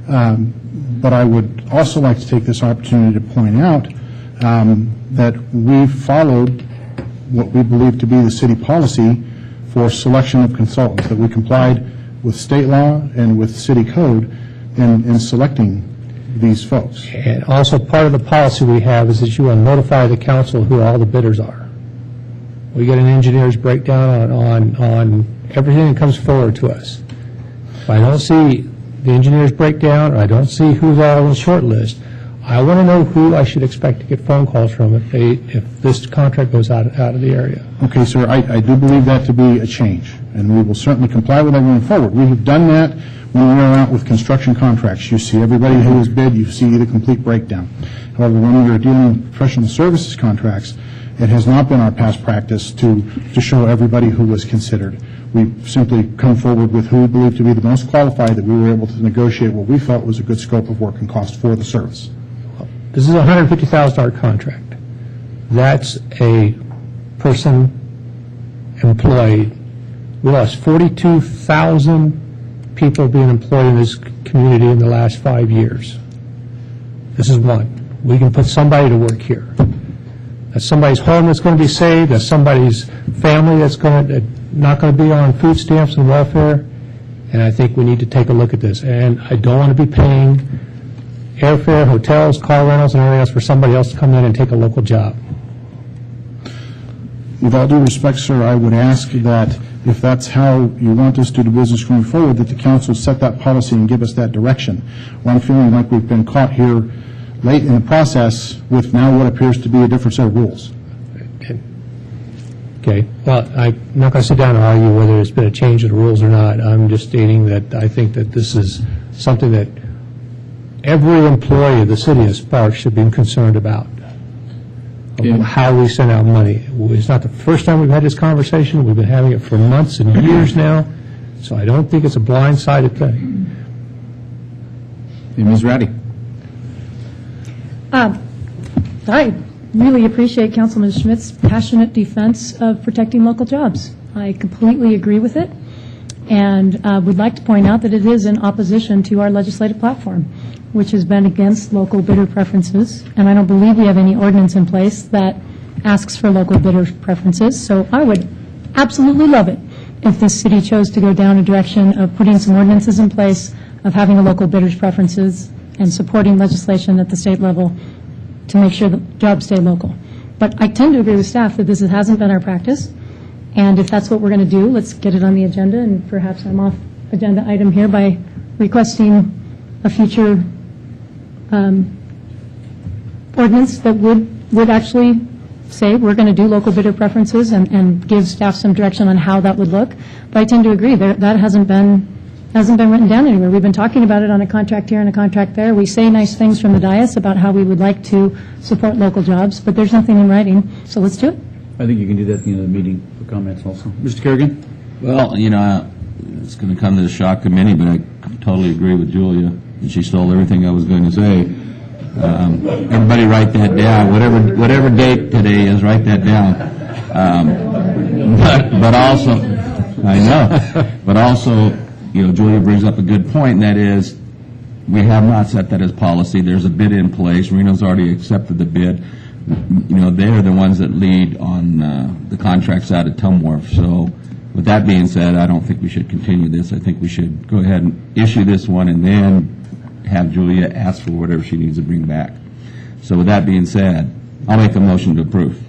Speaker 14: But I would also like to take this opportunity to point out that we've followed what we believe to be the city policy for selection of consultants, that we complied with state law and with city code in selecting these folks.
Speaker 4: And also part of the policy we have is that you will notify the council who all the bidders are. We get an engineer's breakdown on everything that comes forward to us. If I don't see the engineer's breakdown, or I don't see who's all on the short list, I want to know who I should expect to get phone calls from if this contract goes out of the area.
Speaker 14: Okay, sir, I do believe that to be a change, and we will certainly comply with that going forward. We have done that when we are out with construction contracts. You see everybody who has bid, you see the complete breakdown. However, when we are dealing with professional services contracts, it has not been our past practice to show everybody who was considered. We simply come forward with who we believe to be the most qualified, that we were able to negotiate what we felt was a good scope of work and cost for the service.
Speaker 4: This is a $150,000 contract. That's a person employed. We lost 42,000 people being employed in this community in the last 5 years. This is one. We can put somebody to work here. That's somebody's home that's going to be saved. That's somebody's family that's not going to be on food stamps and welfare. And I think we need to take a look at this. And I don't want to be paying airfare, hotels, car rentals, and everything else for somebody else to come in and take a local job.
Speaker 14: With all due respect, sir, I would ask that if that's how you want us to do business going forward, that the council set that policy and give us that direction. Well, I'm feeling like we've been caught here late in the process with now what appears to be a different set of rules.
Speaker 4: Okay. Well, I'm not going to sit down and argue whether there's been a change of the rules or not. I'm just stating that I think that this is something that every employee of the city of Sparks should be concerned about. How we send out money. It's not the first time we've had this conversation. We've been having it for months and years now. So I don't think it's a blindsided thing.
Speaker 2: Ms. Ratty.
Speaker 11: I really appreciate Councilman Schmidt's passionate defense of protecting local jobs. I completely agree with it, and would like to point out that it is in opposition to our legislative platform, which has been against local bidder preferences, and I don't believe we have any ordinance in place that asks for local bidder preferences. So I would absolutely love it if this city chose to go down a direction of putting some ordinances in place, of having a local bidder's preferences, and supporting legislation at the state level to make sure that jobs stay local. But I tend to agree with staff that this hasn't been our practice, and if that's what we're going to do, let's get it on the agenda, and perhaps I'm off agenda item here by requesting a future ordinance that would actually say we're going to do local bidder preferences and give staff some direction on how that would look. But I tend to agree that hasn't been written down anywhere. We've been talking about it on a contract here and a contract there. We say nice things from the dais about how we would like to support local jobs, but there's nothing in writing. So let's do it.
Speaker 2: I think you can do that at the end of the meeting for comments also. Mr. Kerrigan?
Speaker 12: Well, it's going to come to the shock of many, but I totally agree with Julia, and she stole everything I was going to say. Everybody write that down. Whatever date today is, write that down. But also, I know, but also, Julia brings up a good point, and that is, we have not set that as policy. There's a bid in place. Reno's already accepted the bid. They're the ones that lead on the contracts out at Tumworth. So with that being said, I don't think we should continue this. I think we should go ahead and issue this one and then have Julia ask for whatever she needs to bring back. So with that being said, I'll make a motion to approve.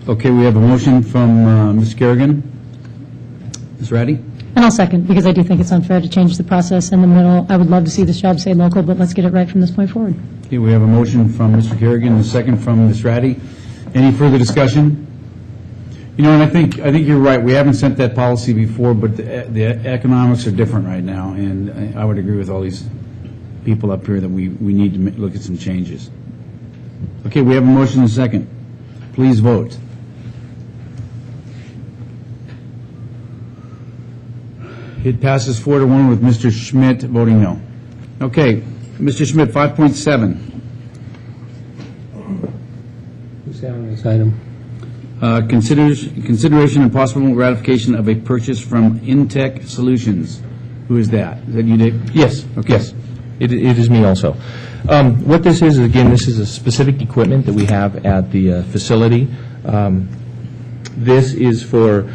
Speaker 2: Okay, we have a motion from Ms. Kerrigan. Ms. Ratty?
Speaker 11: And I'll second, because I do think it's unfair to change the process in the middle. I would love to see this job stay local, but let's get it right from this point forward.
Speaker 2: Okay, we have a motion from Mr. Kerrigan and a second from Ms. Ratty. Any further discussion? And I think you're right. We haven't sent that policy before, but the economics are different right now, and I would agree with all these people up here that we need to look at some changes. Okay, we have a motion and a second. Please vote. It passes 4-1 with Mr. Schmidt voting no. Okay, Mr. Schmidt, 5.7.
Speaker 4: Who's down this item?
Speaker 2: Consideration and possible ratification of a purchase from Intech Solutions. Who is that? Is that you, Dave?
Speaker 13: Yes.
Speaker 2: Okay.
Speaker 13: Yes. It is me also. What this is, again, this is a specific equipment that we have at the facility. This is for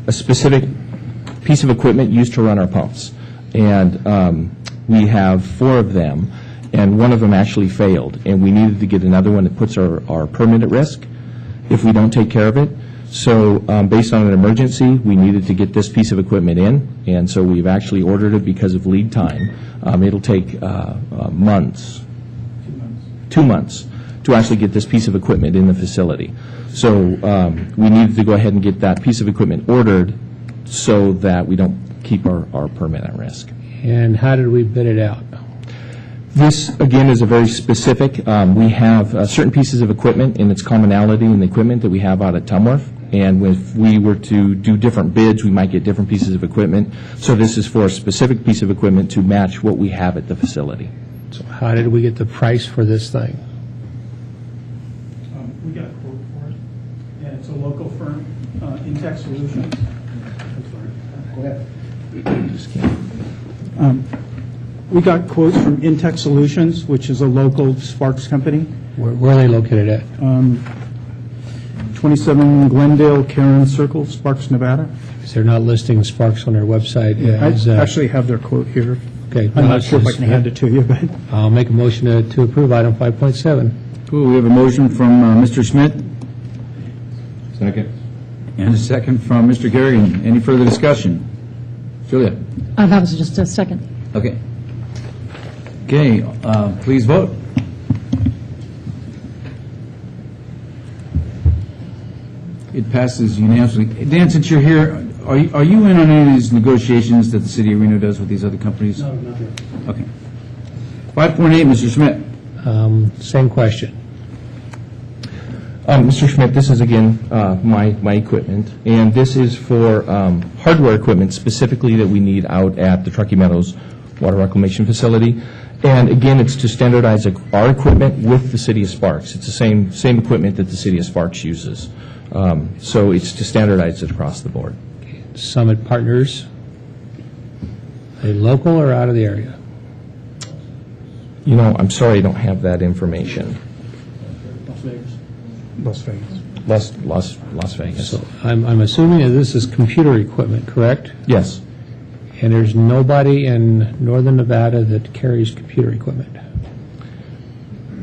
Speaker 13: a specific piece of equipment used to run our pumps. And we have 4 of them, and one of them actually failed. And we needed to get another one that puts our permit at risk if we don't take care of it. So based on an emergency, we needed to get this piece of equipment in, and so we've actually ordered it because of lead time. It'll take months, 2 months, to actually get this piece of equipment in the facility. So we needed to go ahead and get that piece of equipment ordered so that we don't keep our permit at risk.
Speaker 4: And how did we bid it out?
Speaker 13: This, again, is a very specific. We have certain pieces of equipment and its commonality in the equipment that we have out at Tumworth. And if we were to do different bids, we might get different pieces of equipment. So this is for a specific piece of equipment to match what we have at the facility.
Speaker 4: So how did we get the price for this thing?
Speaker 3: We got a quote for it, and it's a local firm, Intech Solutions. Go ahead. We got quotes from Intech Solutions, which is a local Sparks company.
Speaker 4: Where are they located at?
Speaker 3: 27 Glendale Karen Circle, Sparks, Nevada.
Speaker 4: Because they're not listing Sparks on their website.
Speaker 3: I actually have their quote here.
Speaker 4: Okay.
Speaker 3: I'm not sure if I can hand it to you, but
Speaker 4: I'll make a motion to approve item 5.7.
Speaker 2: Cool, we have a motion from Mr. Schmidt
Speaker 12: Second.
Speaker 2: and a second from Mr. Kerrigan. Any further discussion? Julia?
Speaker 11: That was just a second.
Speaker 2: Okay. Okay, please vote. It passes unanimously. Dan, since you're here, are you in on any of these negotiations that the city of Reno does with these other companies?
Speaker 3: no, not here.
Speaker 2: Okay. 5.8, Mr. Schmidt.
Speaker 4: Same question.
Speaker 13: Mr. Schmidt, this is again my equipment, and this is for hardware equipment specifically that we need out at the Truckee Meadows Water Reclamation Facility. And again, it's to standardize our equipment with the City of Sparks. It's the same equipment that the City of Sparks uses. So it's to standardize it across the board.
Speaker 4: Summit Partners, are they local or out of the area?
Speaker 13: You know, I'm sorry I don't have that information.
Speaker 3: Las Vegas.
Speaker 13: Las Vegas.
Speaker 4: So I'm assuming that this is computer equipment, correct?
Speaker 13: Yes.
Speaker 4: And there's nobody in northern Nevada that carries computer equipment?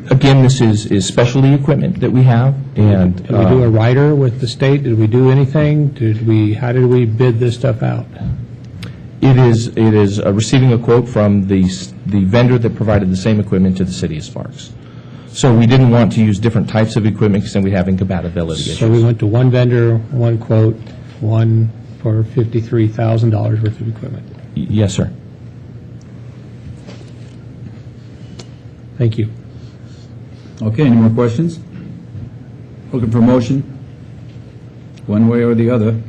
Speaker 13: Again, this is specialty equipment that we have, and
Speaker 4: Did we do a rider with the state? Did we do anything? How did we bid this stuff out?
Speaker 13: it is receiving a quote from the vendor that provided the same equipment to the City of Sparks. So we didn't want to use different types of equipment because then we'd have incompatibility issues.
Speaker 4: So we went to one vendor, one quote, one for $53,000 worth of equipment.
Speaker 13: Yes, sir.
Speaker 4: Thank you.
Speaker 2: Okay, any more questions? Looking for a motion? One way or the other?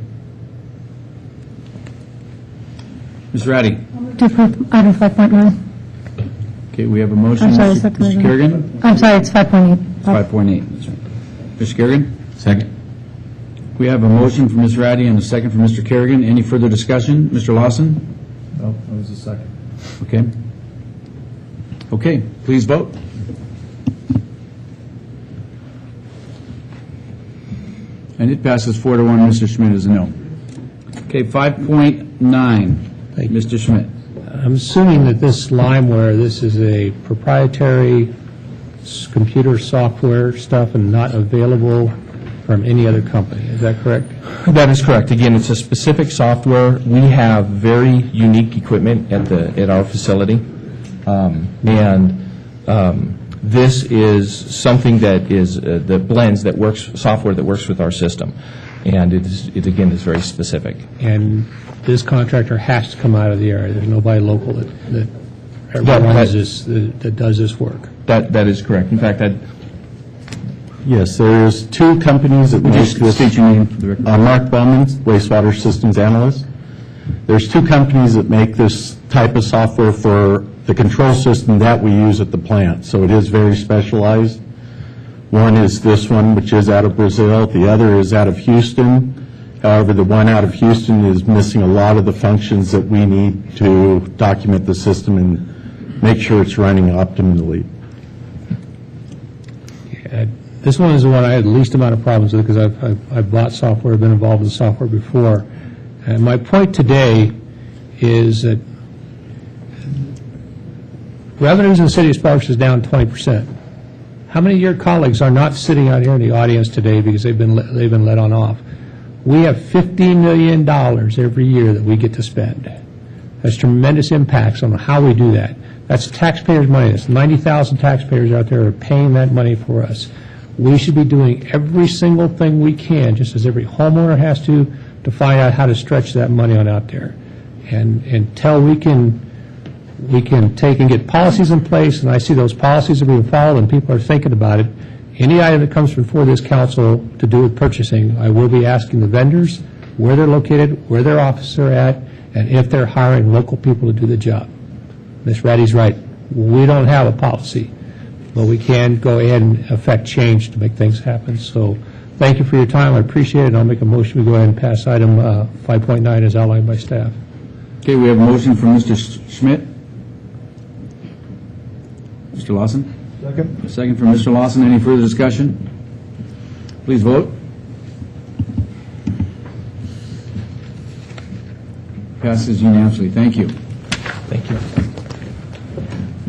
Speaker 2: Ms. Ratty?
Speaker 11: To approve item 5.9.
Speaker 2: Okay, we have a motion.
Speaker 11: I'm sorry,
Speaker 2: Mr.
Speaker 11: second.
Speaker 2: Mr. Kerrigan?
Speaker 11: I'm sorry, it's 5.8.
Speaker 2: 5.8, that's right. Mr. Kerrigan?
Speaker 12: Second.
Speaker 2: We have a motion from Ms. Ratty and a second from Mr. Kerrigan. Any further discussion? Mr. Lawson?
Speaker 10: No, that was the second.
Speaker 2: Okay. Okay, please vote. And it passes 4-1. Mr. Schmidt is a no. Okay, 5.9. Mr. Schmidt.
Speaker 4: I'm assuming that this Limeware, this is a proprietary computer software stuff and not available from any other company. Is that correct?
Speaker 13: That is correct. Again, it's a specific software. We have very unique equipment at our facility, this is something that blends, software that works with our system, and it again is very specific.
Speaker 4: And this contractor has to come out of the area. There's nobody local that does this work.
Speaker 13: That is correct. In fact,
Speaker 14: Yes, there's two companies that make this.
Speaker 2: State your name for the record.
Speaker 14: Mark Bowman, wastewater systems analyst. There's two companies that make this type of software for the control system that we use at the plant, so it is very specialized. One is this one, which is out of Brazil. The other is out of Houston. However, the one out of Houston is missing a lot of the functions that we need to document the system and make sure it's running optimally.
Speaker 4: This one is the one I had the least amount of problems with because I've bought software, been involved in software before. And my point today is that revenues in the city of Sparks is down 20%. How many of your colleagues are not sitting out here in the audience today because they've been let on off? We have $50 million every year that we get to spend. That's tremendous impacts on how we do that. That's taxpayers' money. That's 90,000 taxpayers out there are paying that money for us. We should be doing every single thing we can, just as every homeowner has to find out how to stretch that money on out there. And until we can take and get policies in place, and I see those policies are being followed and people are thinking about it, any item that comes before this council to do with purchasing, I will be asking the vendors where they're located, where their offices are at, and if they're hiring local people to do the job. Ms. Ratty's right. We don't have a policy, but we can go ahead and affect change to make things happen. So thank you for your time. I appreciate it. I'll make a motion. We go ahead and pass item 5.9 as outlined by staff.
Speaker 2: Okay, we have a motion from Mr. Schmidt. Mr. Lawson?
Speaker 10: Second.
Speaker 2: A second from Mr. Lawson. Any further discussion? Please vote. Passes unanimously. Thank you.
Speaker 13: Thank you.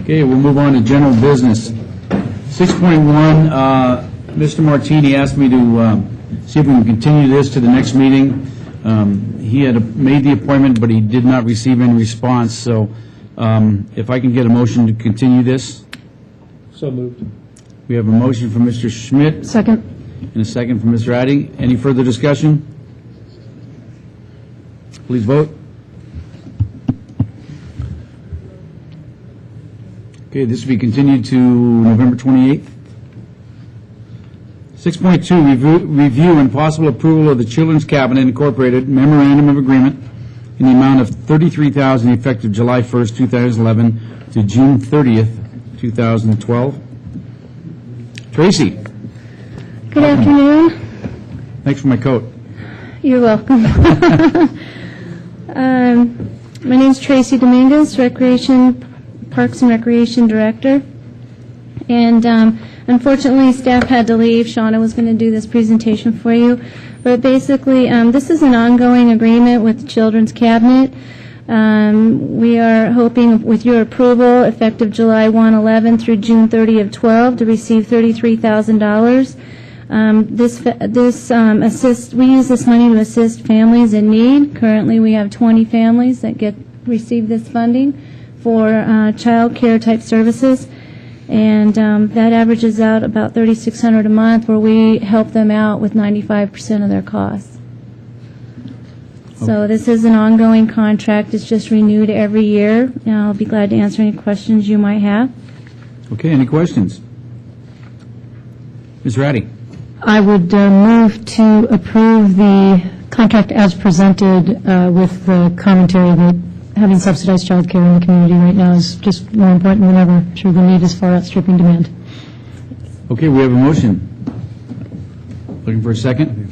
Speaker 2: Okay, we'll move on to general business. 6.1, Mr. Martini asked me to see if we can continue this to the next meeting. He had made the appointment, but he did not receive any response, so if I can get a motion to continue this.
Speaker 4: So moved.
Speaker 2: We have a motion from Mr. Schmidt.
Speaker 11: Second.
Speaker 2: And a second from Mr. Addy. Any further discussion? Please vote. Okay, this will be continued to November 28th. 6.2, review and possible approval of the Children's Cabinet Incorporated Memorandum of Agreement in the amount of $33,000 effective July 1st, 2011 to June 30th, 2012. Tracy.
Speaker 15: Good afternoon.
Speaker 2: Thanks for my coat.
Speaker 15: You're welcome. My name's Tracy Dominguez, Parks and Recreation Director. And unfortunately, staff had to leave. Shauna was going to do this presentation for you. But basically, this is an ongoing agreement with the Children's Cabinet. We are hoping, with your approval, effective July 1/11 through June 30 of 12, to receive $33,000. We use this money to assist families in need. Currently, we have 20 families that receive this funding for child care type services, and that averages out about $3,600 a month, where we help them out with 95% of their costs. So this is an ongoing contract. It's just renewed every year. And I'll be glad to answer any questions you might have.
Speaker 2: Okay, any questions? Ms. Ratty?
Speaker 11: I would move to approve the contract as presented with the commentary that having subsidized child care in the community right now is just more important than ever. I'm sure the need is far outstripping demand.
Speaker 2: Okay, we have a motion. Looking for a second?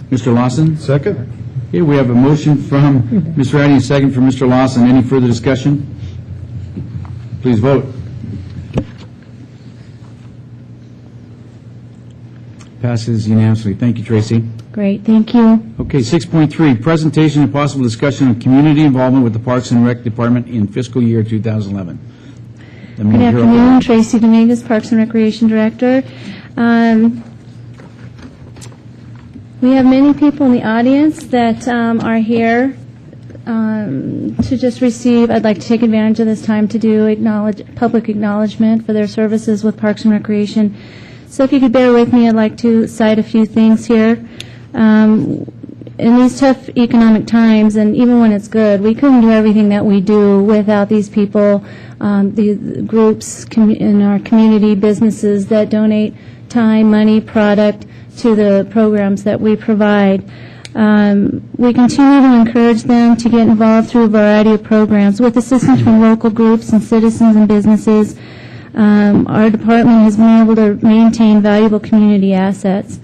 Speaker 2: Mr. Lawson?
Speaker 10: Second.
Speaker 2: Okay, we have a motion from Mr. Ratty and a second from Mr. Lawson. Any further discussion? Please vote. Passes unanimously. Thank you, Tracy.
Speaker 11: Great, thank you.
Speaker 2: Okay, 6.3, presentation and possible discussion of community involvement with the Parks and Rec Department in fiscal year 2011.
Speaker 15: Good afternoon, Tracy Dominguez, Parks and Recreation Director. We have many people in the audience that are here to just receive. I'd like to take advantage of this time to do public acknowledgement for their services with Parks and Recreation. So if you could bear with me, I'd like to cite a few things here. In these tough economic times, and even when it's good, we couldn't do everything that we do without these people, the groups in our community, businesses that donate time, money, product to the programs that we provide. We continue to encourage them to get involved through a variety of programs with assistance from local groups and citizens and businesses. Our department has been able to maintain valuable community assets.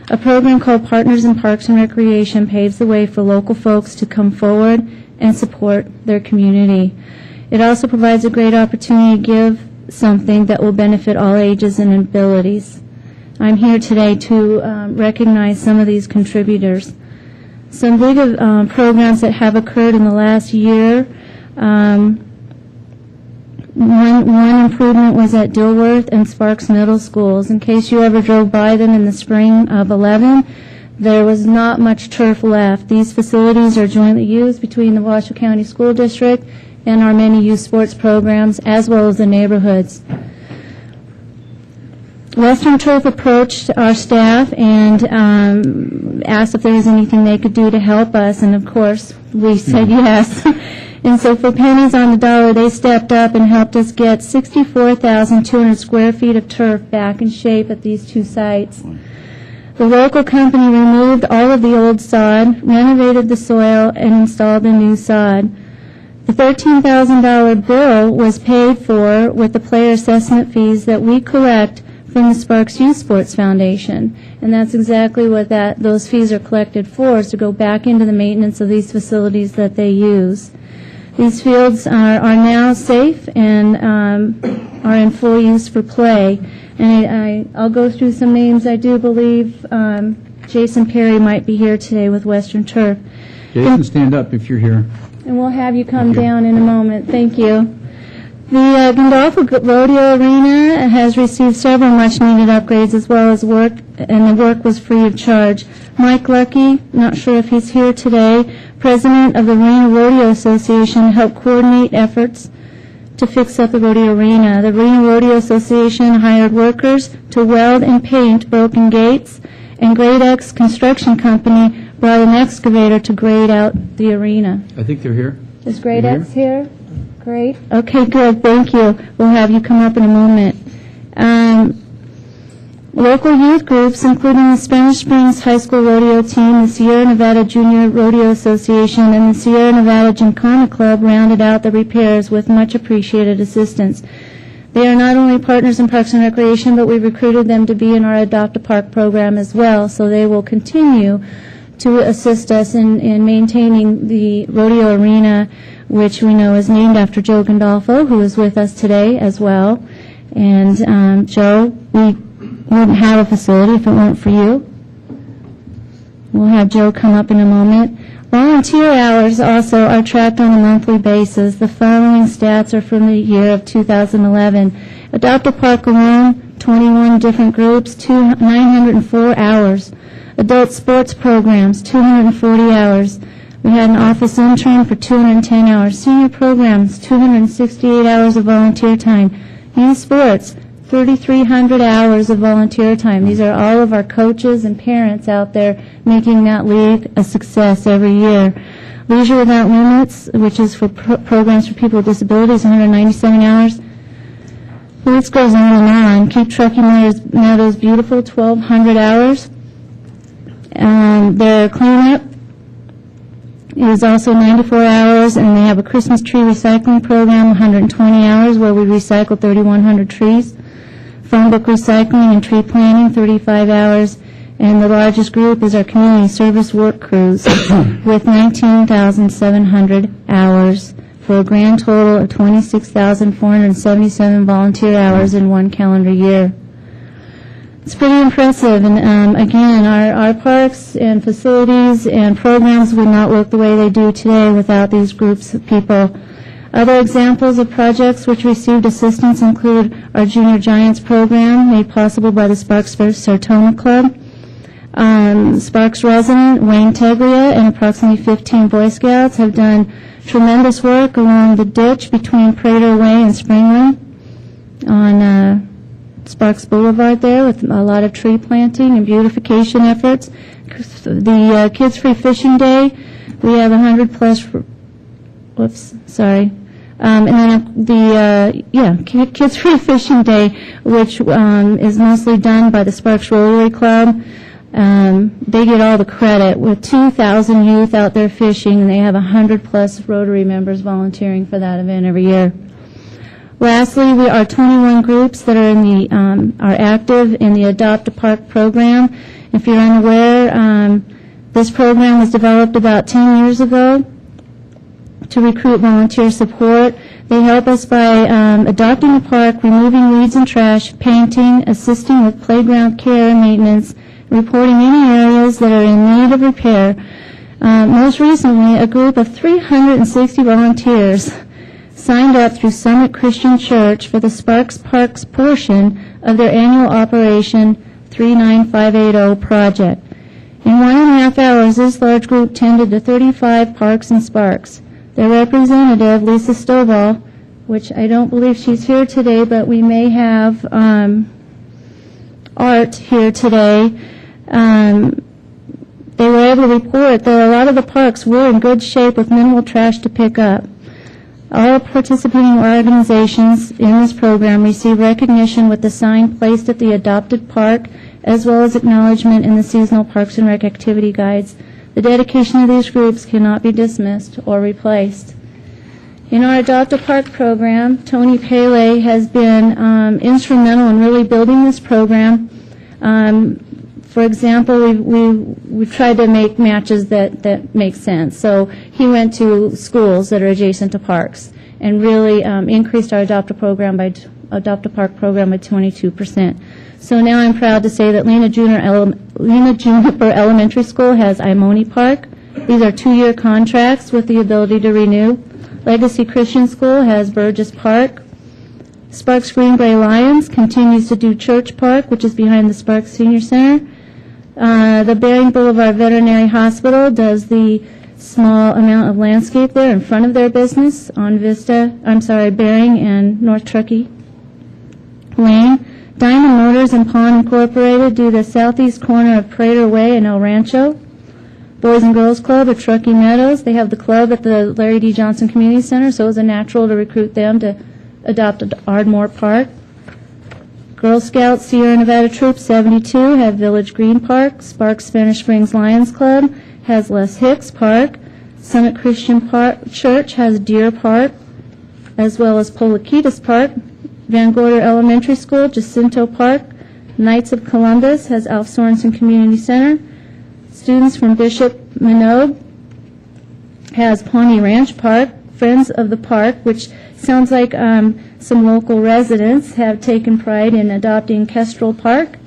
Speaker 15: A program called Partners in Parks and Recreation paves the way for local folks to come forward and support their community. It also provides a great opportunity to give something that will benefit all ages and abilities. I'm here today to recognize some of these contributors. Some big programs that have occurred in the last year. One improvement was at Dilworth and Sparks Middle Schools. In case you ever drove by them in the spring of 11, there was not much turf left. These facilities are jointly used between the Washoe County School District and our many youth sports programs, as well as the neighborhoods. Western Turf approached our staff and asked if there was anything they could do to help us, and of course, we said yes. And so for pennies on the dollar, they stepped up and helped us get 64,200 square feet of turf back in shape at these two sites. The local company removed all of the old sod, renovated the soil, and installed the new sod. The $13,000 bill was paid for with the player assessment fees that we collect from the Sparks Youth Sports Foundation. And that's exactly what those fees are collected for, is to go back into the maintenance of these facilities that they use. These fields are now safe and are in full use for play. And I'll go through some names. I do believe Jason Perry might be here today with Western Turf.
Speaker 2: Jason, stand up if you're here.
Speaker 15: And we'll have you come down in a moment. Thank you. The Gandolfo Rodeo Arena has received several much-needed upgrades as well as work, and the work was free of charge. Mike Lucky, not sure if he's here today, president of the Reno Rodeo Association, helped coordinate efforts to fix up the rodeo arena. The Reno Rodeo Association hired workers to weld and paint broken gates, and Grade X Construction Company brought an excavator to grade out the arena.
Speaker 2: I think they're here.
Speaker 15: Is Grade X here? Great. Okay, good. Thank you. We'll have you come up in a moment. Local youth groups, including the Spanish Springs High School Rodeo Team, the Sierra Nevada Junior Rodeo Association, and the Sierra Nevada Gymkhana Club, rounded out the repairs with much appreciated assistance. They are not only partners in Parks and Recreation, but we recruited them to be in our Adopt a Park program as well, so they will continue to assist us in maintaining the rodeo arena, which we know is named after Joe Gandolfo, who is with us today as well. And Joe, we wouldn't have a facility if it weren't for you. We'll have Joe come up in a moment. Volunteer hours also are tracked on a monthly basis. The following stats are from the year of 2011. Adopt a Park alone, 21 different groups, 904 hours. Adult sports programs, 240 hours. We had an office intern for 210 hours. Senior programs, 268 hours of volunteer time. Youth sports, 3,300 hours of volunteer time. These are all of our coaches and parents out there making that league a success every year. Leisure Without Limits, which is for programs for people with disabilities, 197 hours. The list goes on and on. Keep Trucking Meadows Beautiful, 1,200 hours. Their cleanup is also 94 hours, and they have a Christmas tree recycling program, 120 hours, where we recycle 3,100 trees. Phone book recycling and tree planting, 35 hours. And the largest group is our community service work crews with 19,700 hours for a grand total of 26,477 volunteer hours in one calendar year. It's pretty impressive, and again, our parks and facilities and programs would not look the way they do today without these groups of people. Other examples of projects which received assistance include our Junior Giants program, made possible by the Sparks Sartoma Club. Sparks resident Wayne Tegria and approximately 15 Boy Scouts have done tremendous work along the ditch between Prater Way and Springway on Sparks Boulevard there, with a lot of tree planting and beautification efforts. The Kids Free Fishing Day, we have 100 plus, and then Kids Free Fishing Day, which is mostly done by the Sparks Rotary Club. They get all the credit with 2,000 youth out there fishing, and they have 100 plus Rotary members volunteering for that event every year. Lastly, we are 21 groups that are are active in the Adopt a Park program. If you're unaware, this program was developed about 10 years ago to recruit volunteer support. They help us by adopting a park, removing weeds and trash, painting, assisting with playground care and maintenance, reporting any areas that are in need of repair. Most recently, a group of 360 volunteers signed up through Summit Christian Church for the Sparks Parks portion of their annual Operation 39580 project. In 1.5 hours, this large group tended to 35 parks in Sparks. Their representative, Lisa Stovall, which I don't believe she's here today, but we may have Art here today. They were able to report that a lot of the parks were in good shape with minimal trash to pick up. All participating organizations in this program receive recognition with the sign placed at the adopted park, as well as acknowledgement in the seasonal Parks and Rec activity guides. The dedication of these groups cannot be dismissed or replaced. In our Adopt a Park program, Tony Pele has been instrumental in really building this program. For example, we've tried to make matches that make sense. So he went to schools that are adjacent to parks and really increased our Adopt a Park program by 22%. So now I'm proud to say that Lena Juniper Elementary School has Imoni Park. These are 2-year contracts with the ability to renew. Legacy Christian School has Burgess Park. Sparks Green Bay Lions continues to do Church Park, which is behind the Sparks Senior Center. The Bering Boulevard Veterinary Hospital does the small amount of landscape there in front of their business on Bering and North Truckee Lane. Diamond Motors and Pawn Incorporated do the southeast corner of Prater Way in El Rancho. Boys and Girls Club at Truckee Meadows. They have the club at the Larry D. Johnson Community Center, so it was a natural to recruit them to adopt Ardmore Park. Girl Scouts Sierra Nevada Troop 72 have Village Green Park. Sparks Spanish Springs Lions Club has Les Hicks Park. Summit Christian Church has Deer Park, as well as Poliquitas Park. Van Gorder Elementary School, Jacinto Park. Knights of Columbus has Alf Sorensen Community Center. Students from Bishop Minogue has Pawnee Ranch Park. Friends of the Park, which sounds like some local residents have taken pride in adopting Kestrel Park.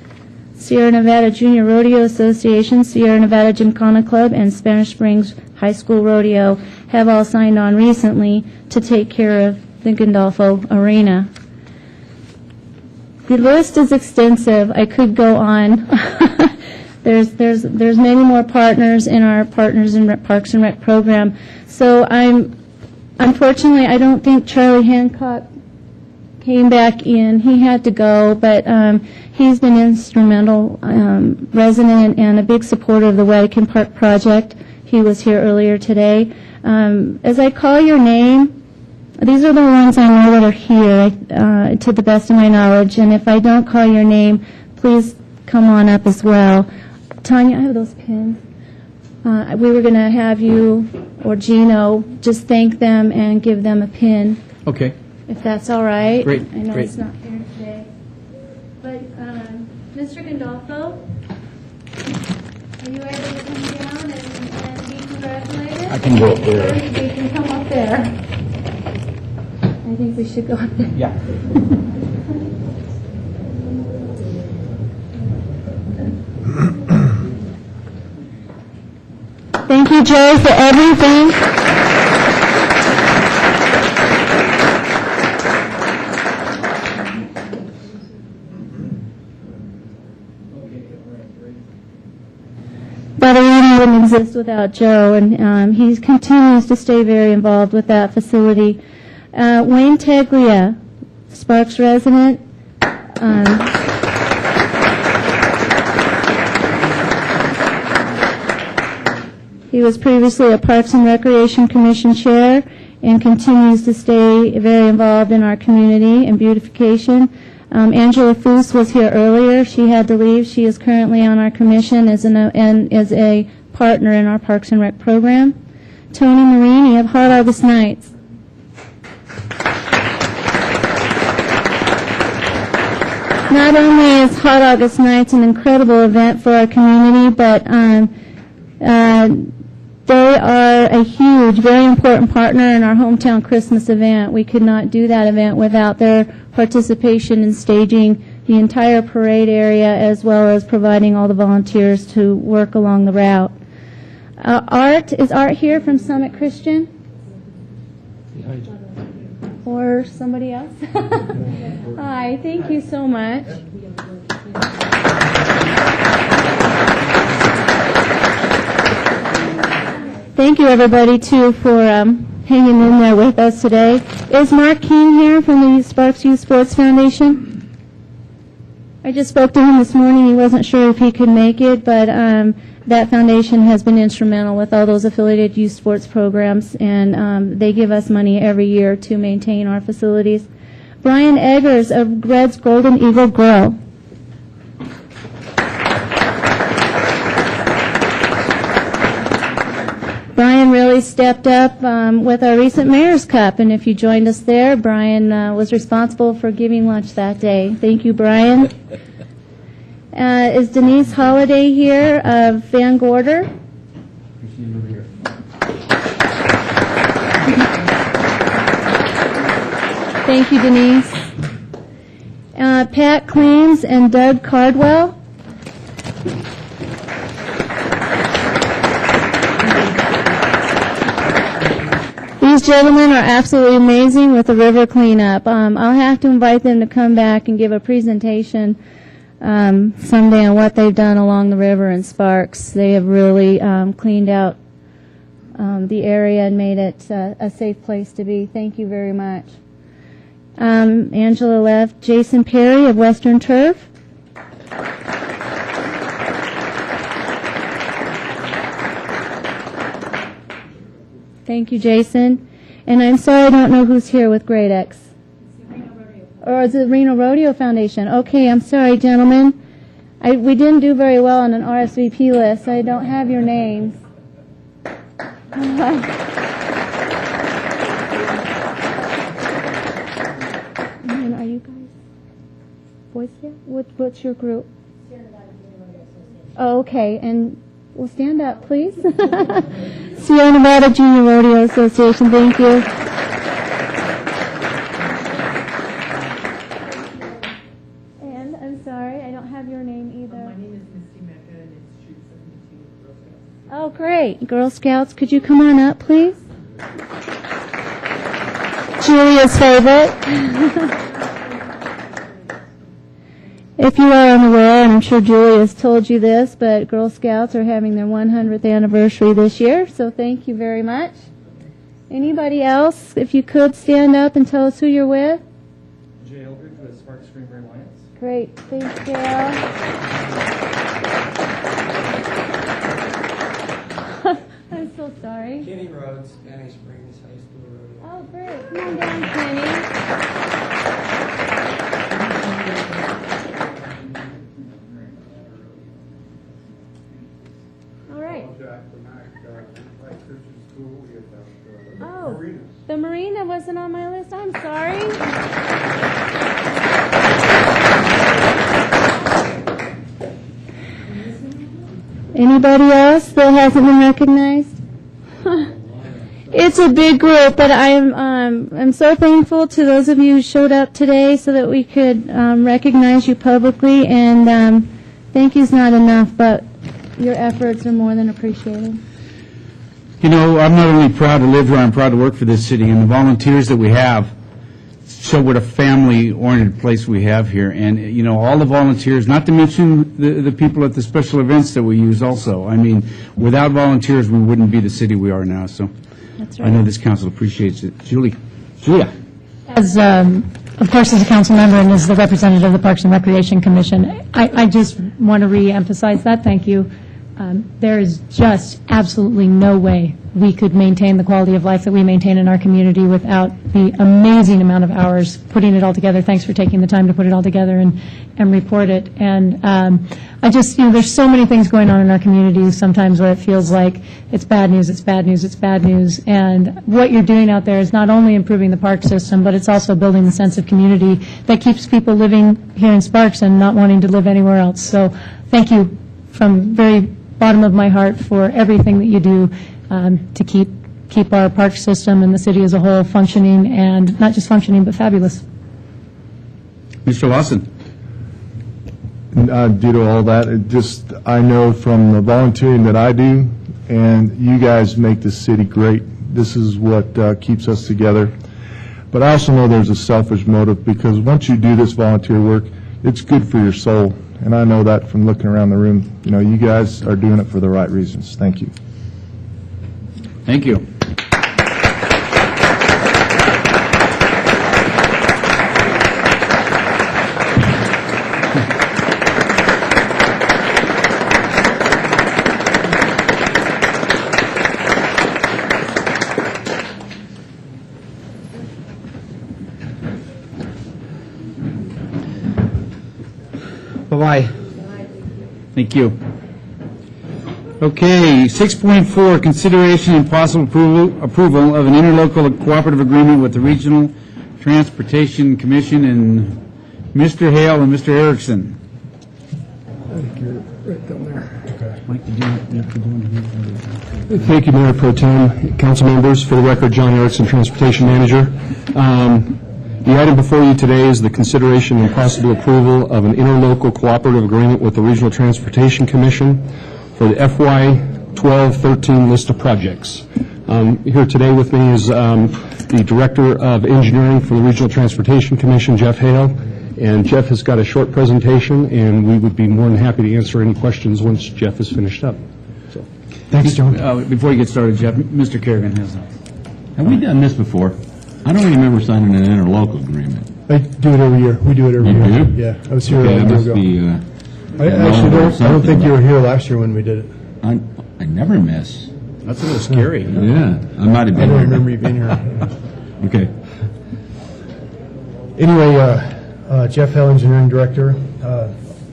Speaker 15: Sierra Nevada Junior Rodeo Association, Sierra Nevada Gymkhana Club, and Spanish Springs High School Rodeo have all signed on recently to take care of the Gandolfo Arena. The list is extensive. I could go on. There's many more partners in our Partners in Parks and Rec program. So unfortunately, I don't think Charlie Hancock came back in. He had to go, but he's been instrumental resident and a big supporter of the Wettican Park project. He was here earlier today. As I call your name, these are the ones I know that are here, to the best of my knowledge, and if I don't call your name, please come on up as well. Tanya, I have those pins. We were going to have you or Gino just thank them and give them a pin.
Speaker 2: Okay.
Speaker 15: If that's all right.
Speaker 2: Great,
Speaker 15: I know
Speaker 2: great.
Speaker 15: it's not here today. But Mr. Gandolfo, are you able to come down and be congratulated?
Speaker 2: I can go up there.
Speaker 15: You can come up there. I think we should go up there.
Speaker 2: Yeah.
Speaker 15: Thank you, Joe, for everything. But Arena wouldn't exist without Joe, and he continues to stay very involved with that facility. Wayne Teglia, Sparks resident. He was previously a Parks and Recreation Commission chair and continues to stay very involved in our community and beautification. Angela Foose was here earlier. She had to leave. She is currently on our commission as a partner in our Parks and Rec program. Tony Marini of Hot August Nights. Not only is Hot August Nights an incredible event for our community, but they are a huge, very important partner in our hometown Christmas event. We could not do that event without their participation in staging the entire parade area, as well as providing all the volunteers to work along the route. Is Art here from Summit Christian? Or somebody else? Hi, thank you so much. Thank you, everybody, too, for hanging in there with us today. Is Mark King here from the Sparks Youth Sports Foundation? I just spoke to him this morning. He wasn't sure if he could make it, but that foundation has been instrumental with all those affiliated youth sports programs, and they give us money every year to maintain our facilities. Brian Eggers of Red's Golden Eagle Grill. Brian really really stepped up with our recent Mayor's Cup, and if you joined us there, Brian was responsible for giving lunch that day. Thank you, Brian. Is Denise Holliday here of Van Gorder? Thank you, Denise. Pat Cleans and Doug Cardwell. These gentlemen are absolutely amazing with the river cleanup. I'll have to invite them to come back and give a presentation someday on what they've done along the river in Sparks. They have really cleaned out the area and made it a safe place to be. Thank you very much. Angela left. Jason Perry of Western Turf. Thank you, Jason. And I'm sorry I don't know who's here with Great X. Or is it Reno Rodeo Foundation? Okay, I'm sorry, gentlemen. We didn't do very well on an RSVP list. I don't have your names. And are you guys Boy Scout? What's your group? Oh, okay. And well, stand up, please. Sierra Nevada Junior Rodeo Association, thank you. And I'm sorry, I don't have your name either. My name is Misty Mecca, and it's Troop 72 Girl Scouts. Oh, great. Girl Scouts, could you come on up, please? Julia's favorite. If you are unaware, and I'm sure Julia has told you this, but Girl Scouts are having their 100th anniversary this year, so thank you very much. Anybody else, if you could stand up and tell us who you're with?
Speaker 16: Jay Eldridge with Sparks Greenberry Alliance.
Speaker 15: Great, thanks, Gail. I'm so sorry.
Speaker 16: Kenny Rhodes, Spanish Springs High School Rodeo.
Speaker 15: Oh, great. Come on down, Kenny. Oh, the marina wasn't on my list. I'm sorry. Anybody else that hasn't been recognized? It's a big group, but I'm so thankful to those of you who showed up today so that we could recognize you publicly. And thank you's not enough, but your efforts are more than appreciated.
Speaker 2: You know, I'm not only proud to live here, I'm proud to work for this city, and the volunteers that we have show what a family-oriented place we have here. And, you know, all the volunteers, not to mention the people at the special events that we use also. I mean, without volunteers, we wouldn't be the city we are now. So
Speaker 11: That's right.
Speaker 2: I know this council appreciates it. Julia.
Speaker 11: As, of course, as a council member and as the representative of the Parks and Recreation Commission, I just want to re-emphasize that. Thank you. There is just absolutely no way we could maintain the quality of life that we maintain in our community without the amazing amount of hours putting it all together. Thanks for taking the time to put it all together and report it. And I just, there's so many things going on in our community sometimes where it feels like it's bad news, it's bad news, it's bad news. And what you're doing out there is not only improving the park system, but it's also building the sense of community that keeps people living here in Sparks and not wanting to live anywhere else. So thank you from very bottom of my heart for everything that you do to keep our park system and the city as a whole functioning, and not just functioning, but fabulous.
Speaker 2: Mr. Lawson.
Speaker 10: Due to all that, I know from the volunteering that I do, and you guys make this city great. This is what keeps us together. But I also know there's a selfish motive, because once you do this volunteer work, it's good for your soul. And I know that from looking around the room. You guys are doing it for the right reasons. Thank you.
Speaker 2: Thank you.
Speaker 16: Bye-bye.
Speaker 2: Thank you. Okay, 6.4, consideration and possible approval of an interlocal cooperative agreement with the Regional Transportation Commission and Mr. Hale and Mr. Erickson.
Speaker 17: Thank you, Mayor Pro Tem, council members. For the record, John Erickson, Transportation Manager. The item before you today is the consideration and possible approval of an interlocal cooperative agreement with the Regional Transportation Commission for the FY 12-13 list of projects. Here today with me is the Director of Engineering for the Regional Transportation Commission, Jeff Hale. And Jeff has got a short presentation, and we would be more than happy to answer any questions once Jeff is finished up. So,
Speaker 2: thanks, John. Before you get started, Jeff, Mr. Kerrigan has that.
Speaker 12: Have we done this before? I don't remember signing an interlocal agreement.
Speaker 3: I do it every year. We do it every
Speaker 12: You
Speaker 3: year.
Speaker 12: do?
Speaker 3: Yeah, I was here
Speaker 12: Okay,
Speaker 3: a
Speaker 12: that
Speaker 3: year
Speaker 12: must
Speaker 3: ago.
Speaker 12: be,
Speaker 3: I actually don't think you were here last year when we did it.
Speaker 12: I never miss.
Speaker 2: That's a little scary.
Speaker 12: Yeah, I might have
Speaker 3: I
Speaker 12: been
Speaker 3: don't
Speaker 12: here.
Speaker 3: remember you being here.
Speaker 12: Okay.
Speaker 3: Anyway, Jeff Hale, Engineering Director.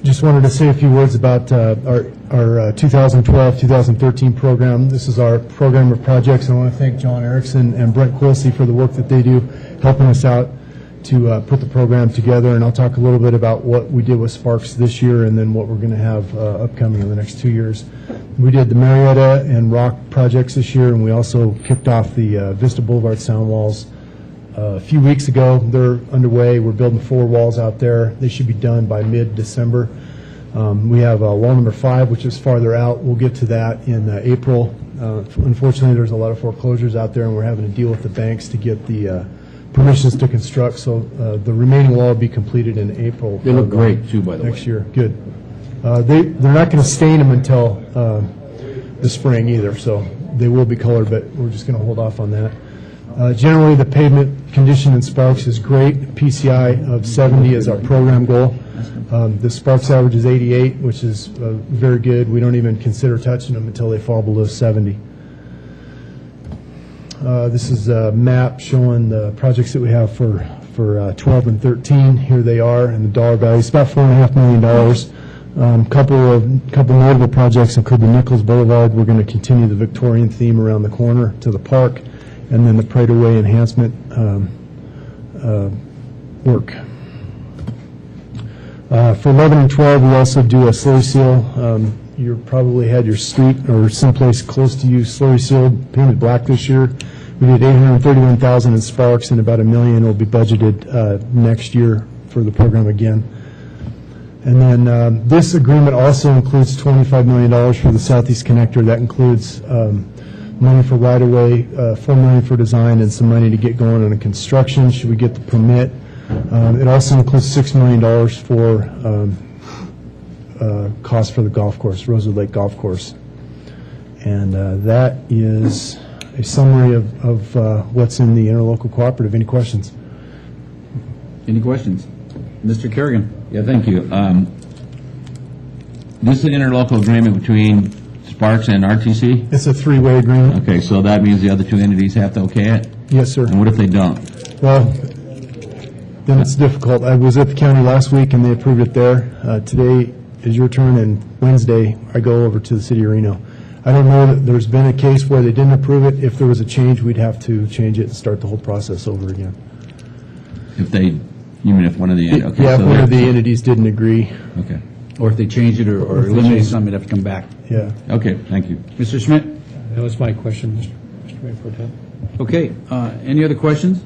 Speaker 3: Just wanted to say a few words about our 2012-2013 program. This is our program of projects. I want to thank John Erickson and Brent Quilsey for the work that they do, helping us out to put the program together. And I'll talk a little bit about what we did with Sparks this year and then what we're going to have upcoming in the next 2 years. We did the Marietta and Rock projects this year, and we also kicked off the Vista Boulevard sound walls a few weeks ago. They're underway. We're building 4 walls out there. They should be done by mid-December. We have wall number 5, which is farther out. We'll get to that in April. Unfortunately, there's a lot of foreclosures out there, and we're having to deal with the banks to get the permissions to construct. So the remaining wall will be completed in April.
Speaker 2: They look great, too, by the way.
Speaker 3: Next year. Good. They're not going to stain them until the spring either, so they will be colored, but we're just going to hold off on that. Generally, the pavement condition in Sparks is great. PCI of 70 is our program goal. The Sparks average is 88, which is very good. We don't even consider touching them until they fall below 70. This is a map showing the projects that we have for 12 and 13. Here they are, and the dollar value is about $4.5 million. Couple notable projects include the Nichols Boulevard. We're going to continue the Victorian theme around the corner to the park, and then the Prado Way enhancement work. For 11 and 12, we also do a slurry seal. You probably had your street or someplace close to you slurry sealed, painted black this year. We did $831,000 in Sparks, and about $1 million will be budgeted next year for the program again. And then this agreement also includes $25 million for the Southeast Connector. That includes money for right-of-way, $4 million for design, and some money to get going on the construction, should we get the permit. It also includes $6 million for costs for the golf course, Rosewood Lake Golf Course. And that is a summary of what's in the interlocal cooperative. Any questions?
Speaker 2: Any questions? Mr. Kerrigan.
Speaker 12: Yeah, thank you. This is an interlocal agreement between Sparks and RTC?
Speaker 3: It's a 3-way agreement.
Speaker 12: Okay, so that means the other 2 entities have to okay it?
Speaker 3: Yes, sir.
Speaker 12: And what if they don't?
Speaker 3: Well, then it's difficult. I was at the county last week, and they approved it there. Today is your turn, and Wednesday I go over to the city of Reno. I don't know that there's been a case where they didn't approve it. If there was a change, we'd have to change it and start the whole process over again.
Speaker 12: If they, you mean if one of the, okay.
Speaker 3: Yeah,
Speaker 12: so
Speaker 3: if one of
Speaker 12: they're-
Speaker 3: the entities didn't agree.
Speaker 12: Okay.
Speaker 2: Or if they change it or
Speaker 3: Or if they
Speaker 2: eliminate
Speaker 3: change it.
Speaker 2: something, they'd have to come back.
Speaker 3: Yeah.
Speaker 12: Okay, thank you.
Speaker 2: Mr. Schmidt?
Speaker 4: That was my question, Mr. Mayor Pro Tem.
Speaker 2: Okay, any other questions?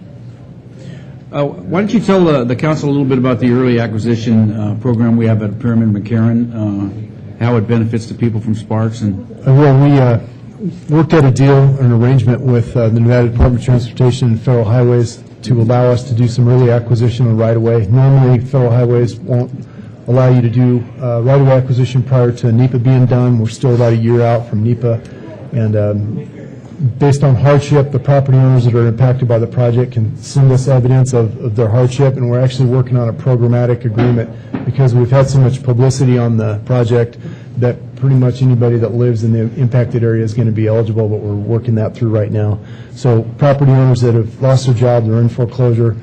Speaker 2: Why don't you tell the council a little bit about the early acquisition program we have at Pyramid McCarran, how it benefits the people from Sparks, and
Speaker 3: Well, we worked out a deal, an arrangement with the Nevada Department of Transportation and Federal Highways to allow us to do some early acquisition on right-of-way. Normally, Federal Highways won't allow you to do right-of-way acquisition prior to NEPA being done. We're still about a year out from NEPA, and based on hardship, the property owners that are impacted by the project can send us evidence of their hardship, and we're actually working on a programmatic agreement because we've had so much publicity on the project that pretty much anybody that lives in the impacted area is going to be eligible, but we're working that through right now. So property owners that have lost their job, they're in foreclosure,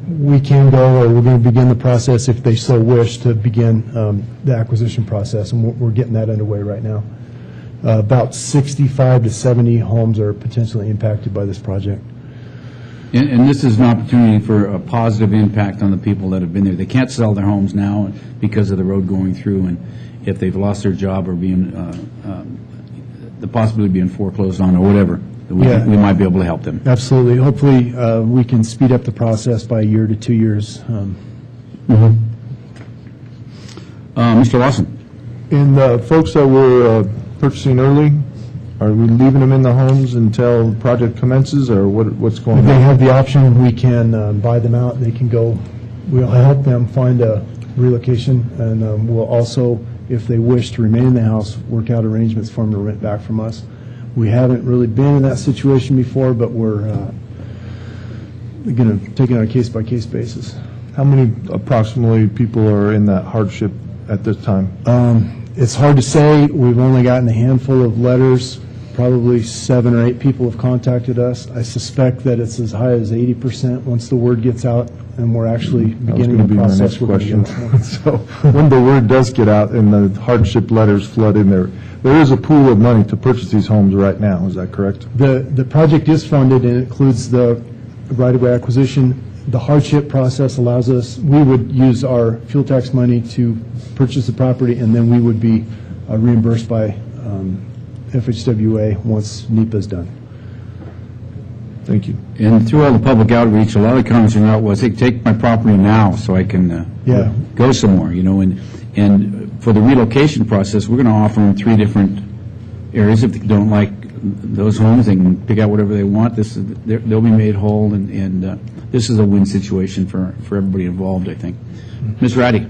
Speaker 3: we can go, or we're going to begin the process if they so wish to begin the acquisition process, and we're getting that underway right now. About 65 to 70 homes are potentially impacted by this project.
Speaker 2: And this is an opportunity for a positive impact on the people that have been there. They can't sell their homes now because of the road going through, and if they've lost their job or being, the possibility of being foreclosed on or whatever, we might be able to help them.
Speaker 3: Absolutely. Hopefully, we can speed up the process by a year to 2 years.
Speaker 2: Mr. Lawson.
Speaker 10: And the folks that were purchasing early, are we leaving them in the homes until the project commences, or what's going on?
Speaker 3: They have the option. We can buy them out. They can go. We'll help them find a relocation, and we'll also, if they wish to remain in the house, work out arrangements for them to rent back from us. We haven't really been in that situation before, but we're going to take it on a case-by-case basis.
Speaker 10: How many approximately people are in that hardship at this time?
Speaker 3: It's hard to say. We've only gotten a handful of letters. Probably 7 or 8 people have contacted us. I suspect that it's as high as 80% once the word gets out and we're actually beginning the process.
Speaker 10: That was going to be my next question. So when the word does get out and the hardship letters flood in there is a pool of money to purchase these homes right now. Is that correct?
Speaker 3: The project is funded and includes the right-of-way acquisition. The hardship process allows us, we would use our fuel tax money to purchase the property, and then we would be reimbursed by FHWA once NEPA is done.
Speaker 10: Thank you.
Speaker 2: And through all the public outreach, a lot of comments out was, hey, take my property now so I can go somewhere, and for the relocation process, we're going to offer them 3 different areas. If they don't like those homes, they can pick out whatever they want. They'll be made whole, and this is a win situation for everybody involved, I think. Ms. Ratty.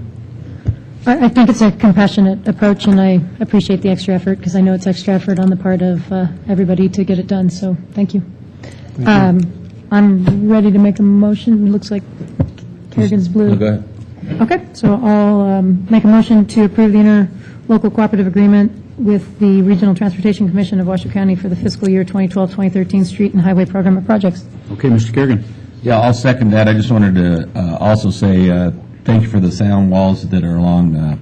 Speaker 11: I think it's a compassionate approach, and I appreciate the extra effort, because I know it's extra effort on the part of everybody to get it done, so thank you. I'm ready to make a motion. It looks like Kerrigan's blue.
Speaker 12: Go ahead.
Speaker 11: Okay, so I'll make a motion to approve the interlocal cooperative agreement with the Regional Transportation Commission of Washoe County for the fiscal year 2012-2013 street and highway program of projects.
Speaker 2: Okay, Mr. Kerrigan.
Speaker 12: Yeah, I'll second that. I just wanted to also say thank you for the sound walls that are along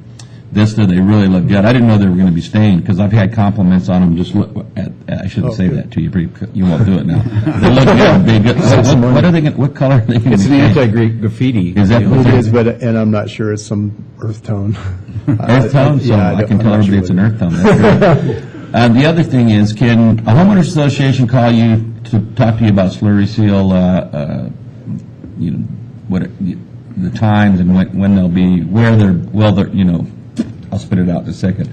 Speaker 12: Vista. They really look good. I didn't know they were going to be stained because I've had compliments on them. Just look at, I shouldn't say that to you. You won't do it now. They look good. Be good. What are they? What color are they going to be?
Speaker 2: It's an anti-Greek graffiti.
Speaker 12: Is that what
Speaker 3: it is? And I'm not sure. It's some earth tone.
Speaker 12: Earth tone? So I can tell everybody it's an earth tone. That's the other thing is, can a homeowners association call you to talk to you about slurry seal, the times and when they'll be, where they're, I'll spit it out in a second.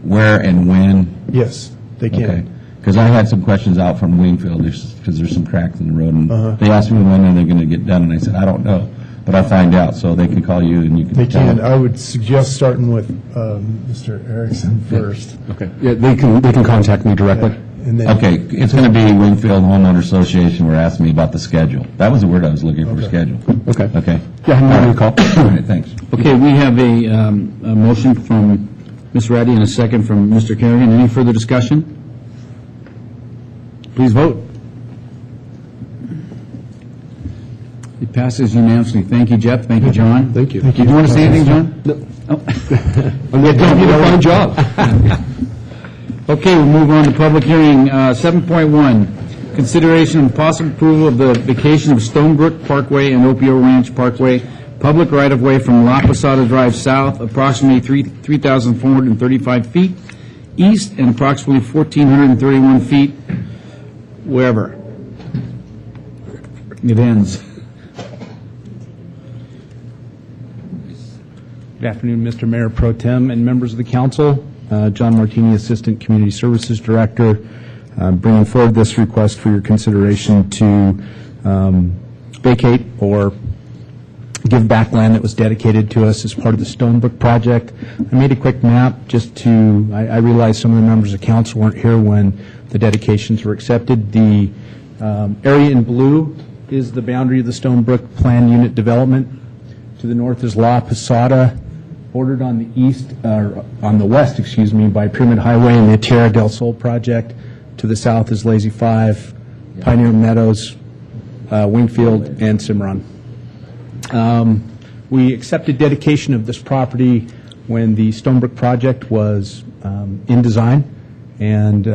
Speaker 12: Where and when?
Speaker 3: Yes, they can.
Speaker 12: Okay. Because I had some questions out from Wingfield because there's some cracks in the road, and they asked me when they're going to get done, and I said, I don't know, but I'll find out, so they can call you and you can
Speaker 3: They
Speaker 12: tell
Speaker 3: can.
Speaker 12: them.
Speaker 3: I would suggest starting with Mr. Erickson first.
Speaker 17: Okay. Yeah, they can contact me directly.
Speaker 3: And then
Speaker 12: Okay, it's going to be Wingfield Homeowner Association were asking me about the schedule. That was the word I was looking for, schedule.
Speaker 17: Okay.
Speaker 12: Okay.
Speaker 17: Yeah, I'm going to call.
Speaker 12: All right, thanks.
Speaker 2: Okay, we have a motion from Ms. Ratty and a second from Mr. Kerrigan. Any further discussion? Please vote. It passes unanimously. Thank you, Jeff. Thank you, John.
Speaker 17: Thank you.
Speaker 2: Did you want to say anything, John?
Speaker 17: No. I'm going to do a fine job.
Speaker 2: Okay, we'll move on to public hearing 7.1, consideration and possible approval of the vacation of Stonebrook Parkway and Opio Ranch Parkway, public right-of-way from La Posada Drive south, approximately 3,435 feet east and approximately 1,431 feet wherever it ends.
Speaker 18: Good afternoon, Mr. Mayor Pro Tem and members of the council. John Martini, Assistant Community Services Director, bringing forward this request for your consideration to vacate or give back land that was dedicated to us as part of the Stonebrook project. I made a quick map just to, I realized some of the members of council weren't here when the dedications were accepted. The area in blue is the boundary of the Stonebrook Plan Unit Development. To the north is La Posada, bordered on the east, on the west, by Pyramid Highway and the Tierra del Sol project. To the south is Lazy Five, Pioneer Meadows, Wingfield, and Cimarron. We accepted dedication of this property when the Stonebrook project was in design, and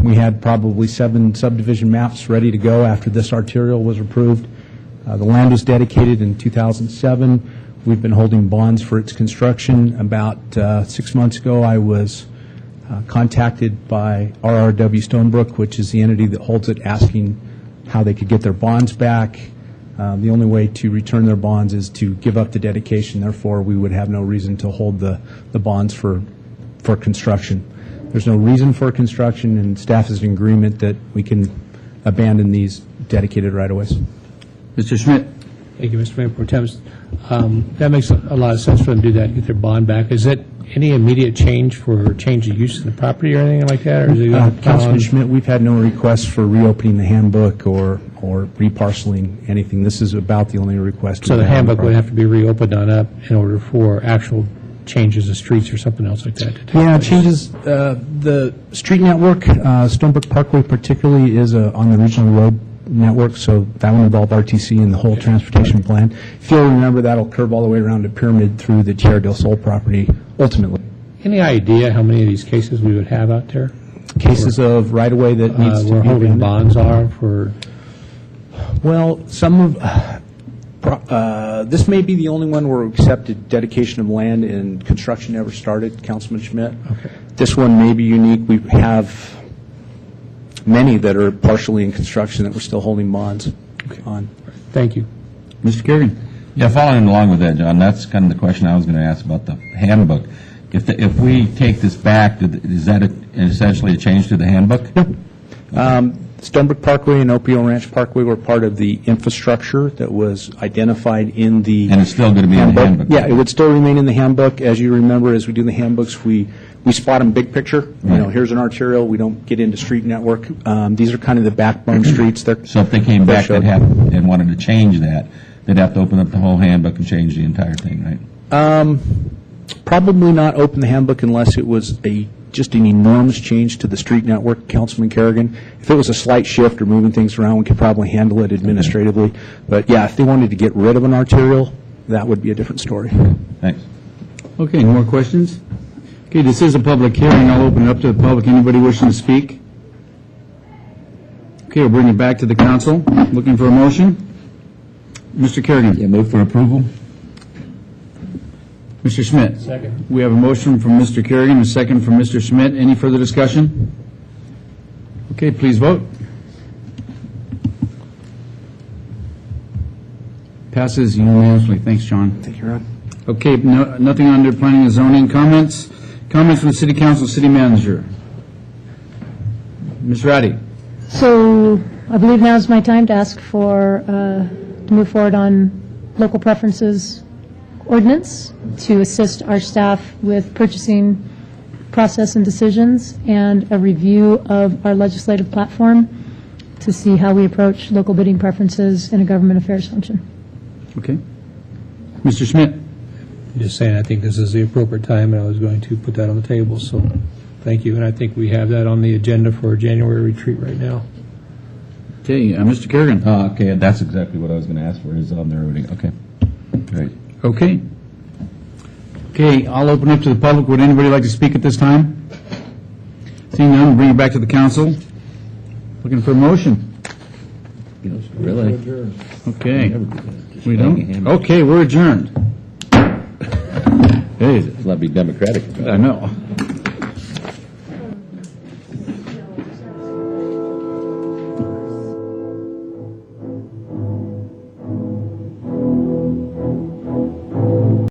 Speaker 18: we had probably 7 subdivision maps ready to go after this arterial was approved. The land was dedicated in 2007. We've been holding bonds for its construction. About 6 months ago, I was contacted by RRW Stonebrook, which is the entity that holds it, asking how they could get their bonds back. The only way to return their bonds is to give up the dedication. Therefore, we would have no reason to hold the bonds for construction. There's no reason for construction, and staff is in agreement that we can abandon these dedicated right-of-ways.
Speaker 2: Mr. Schmidt?
Speaker 4: Thank you, Mr. Mayor Pro Tem. That makes a lot of sense for them to do that, get their bond back. Is it any immediate change for change of use of the property or anything like that? Or is it gonna count
Speaker 18: Councilman
Speaker 4: on-
Speaker 18: Schmidt, we've had no requests for reopening the handbook or reparceling anything. This is about the only request.
Speaker 4: So
Speaker 18: we
Speaker 4: the
Speaker 18: have on
Speaker 4: handbook would
Speaker 18: project.
Speaker 4: have to be reopened on up in order for actual changes of streets or something else like that to take
Speaker 18: Yeah,
Speaker 4: place?
Speaker 18: changes, the street network, Stonebrook Parkway particularly is on the regional road network, so that will involve RTC and the whole transportation plan. If you'll remember, that'll curve all the way around to Pyramid through the Tierra del Sol property, ultimately.
Speaker 4: Any idea how many of these cases we would have out there?
Speaker 18: Cases of right-of-way that needs to
Speaker 4: Where
Speaker 18: be
Speaker 4: holding
Speaker 18: abandoned?
Speaker 4: bonds are for,
Speaker 18: Well, some of, this may be the only one where we accepted dedication of land and construction never started, Councilman Schmidt.
Speaker 4: Okay.
Speaker 18: This one may be unique. We have many that are partially in construction that we're still holding bonds on.
Speaker 4: thank you.
Speaker 2: Mr. Kerrigan?
Speaker 12: Yeah, following along with that, John, that's kind of the question I was going to ask about the handbook. If we take this back, is that essentially a change to the handbook?
Speaker 18: Stonebrook Parkway and Opio Ranch Parkway were part of the infrastructure that was identified in the...
Speaker 12: And it's still going to be in the handbook?
Speaker 18: Yeah, it would still remain in the handbook. As you remember, as we do the handbooks, we spot them big picture. You know, here's an arterial. We don't get into street network. These are kind of the backbone streets.
Speaker 12: So if they came back and wanted to change that, they'd have to open up the whole handbook and change the entire thing, right?
Speaker 18: Probably not open the handbook unless it was just an enormous change to the street network, Councilman Kerrigan. If it was a slight shift or moving things around, we could probably handle it administratively. But yeah, if they wanted to get rid of an arterial, that would be a different story.
Speaker 12: Thanks.
Speaker 2: Okay, any more questions? Okay, this is a public hearing. I'll open it up to the public. Anybody wishing to speak? Okay, we'll bring it back to the council. Looking for a motion? Mr. Kerrigan?
Speaker 12: Yeah, move for approval.
Speaker 2: Mr. Schmidt?
Speaker 4: Second.
Speaker 2: We have a motion from Mr. Kerrigan, a second from Mr. Schmidt. Any further discussion? Okay, please vote. Passes unanimously. Thanks, John.
Speaker 18: Thank you, Rod.
Speaker 2: Okay, nothing under planning and zoning. Comments? Comments from the city council, city manager. Ms. Ratty?
Speaker 11: So I believe now is my time to ask for, to move forward on local preferences ordinance to assist our staff with purchasing process and decisions, and a review of our legislative platform to see how we approach local bidding preferences in a government affairs function.
Speaker 2: Okay. Mr. Schmidt?
Speaker 4: Just saying, I think this is the appropriate time, and I was going to put that on the table, so thank you. And I think we have that on the agenda for a January retreat right now.
Speaker 2: Okay, Mr. Kerrigan?
Speaker 12: Okay, that's exactly what I was going to ask for, is on there already. Okay, great.
Speaker 2: Okay. Okay, I'll open up to the public. Would anybody like to speak at this time? Seeing none, bring it back to the council. Looking for a motion.
Speaker 12: Really?
Speaker 2: Okay. We don't? Okay, we're adjourned. Hey,
Speaker 12: Let's not be democratic.
Speaker 2: I know.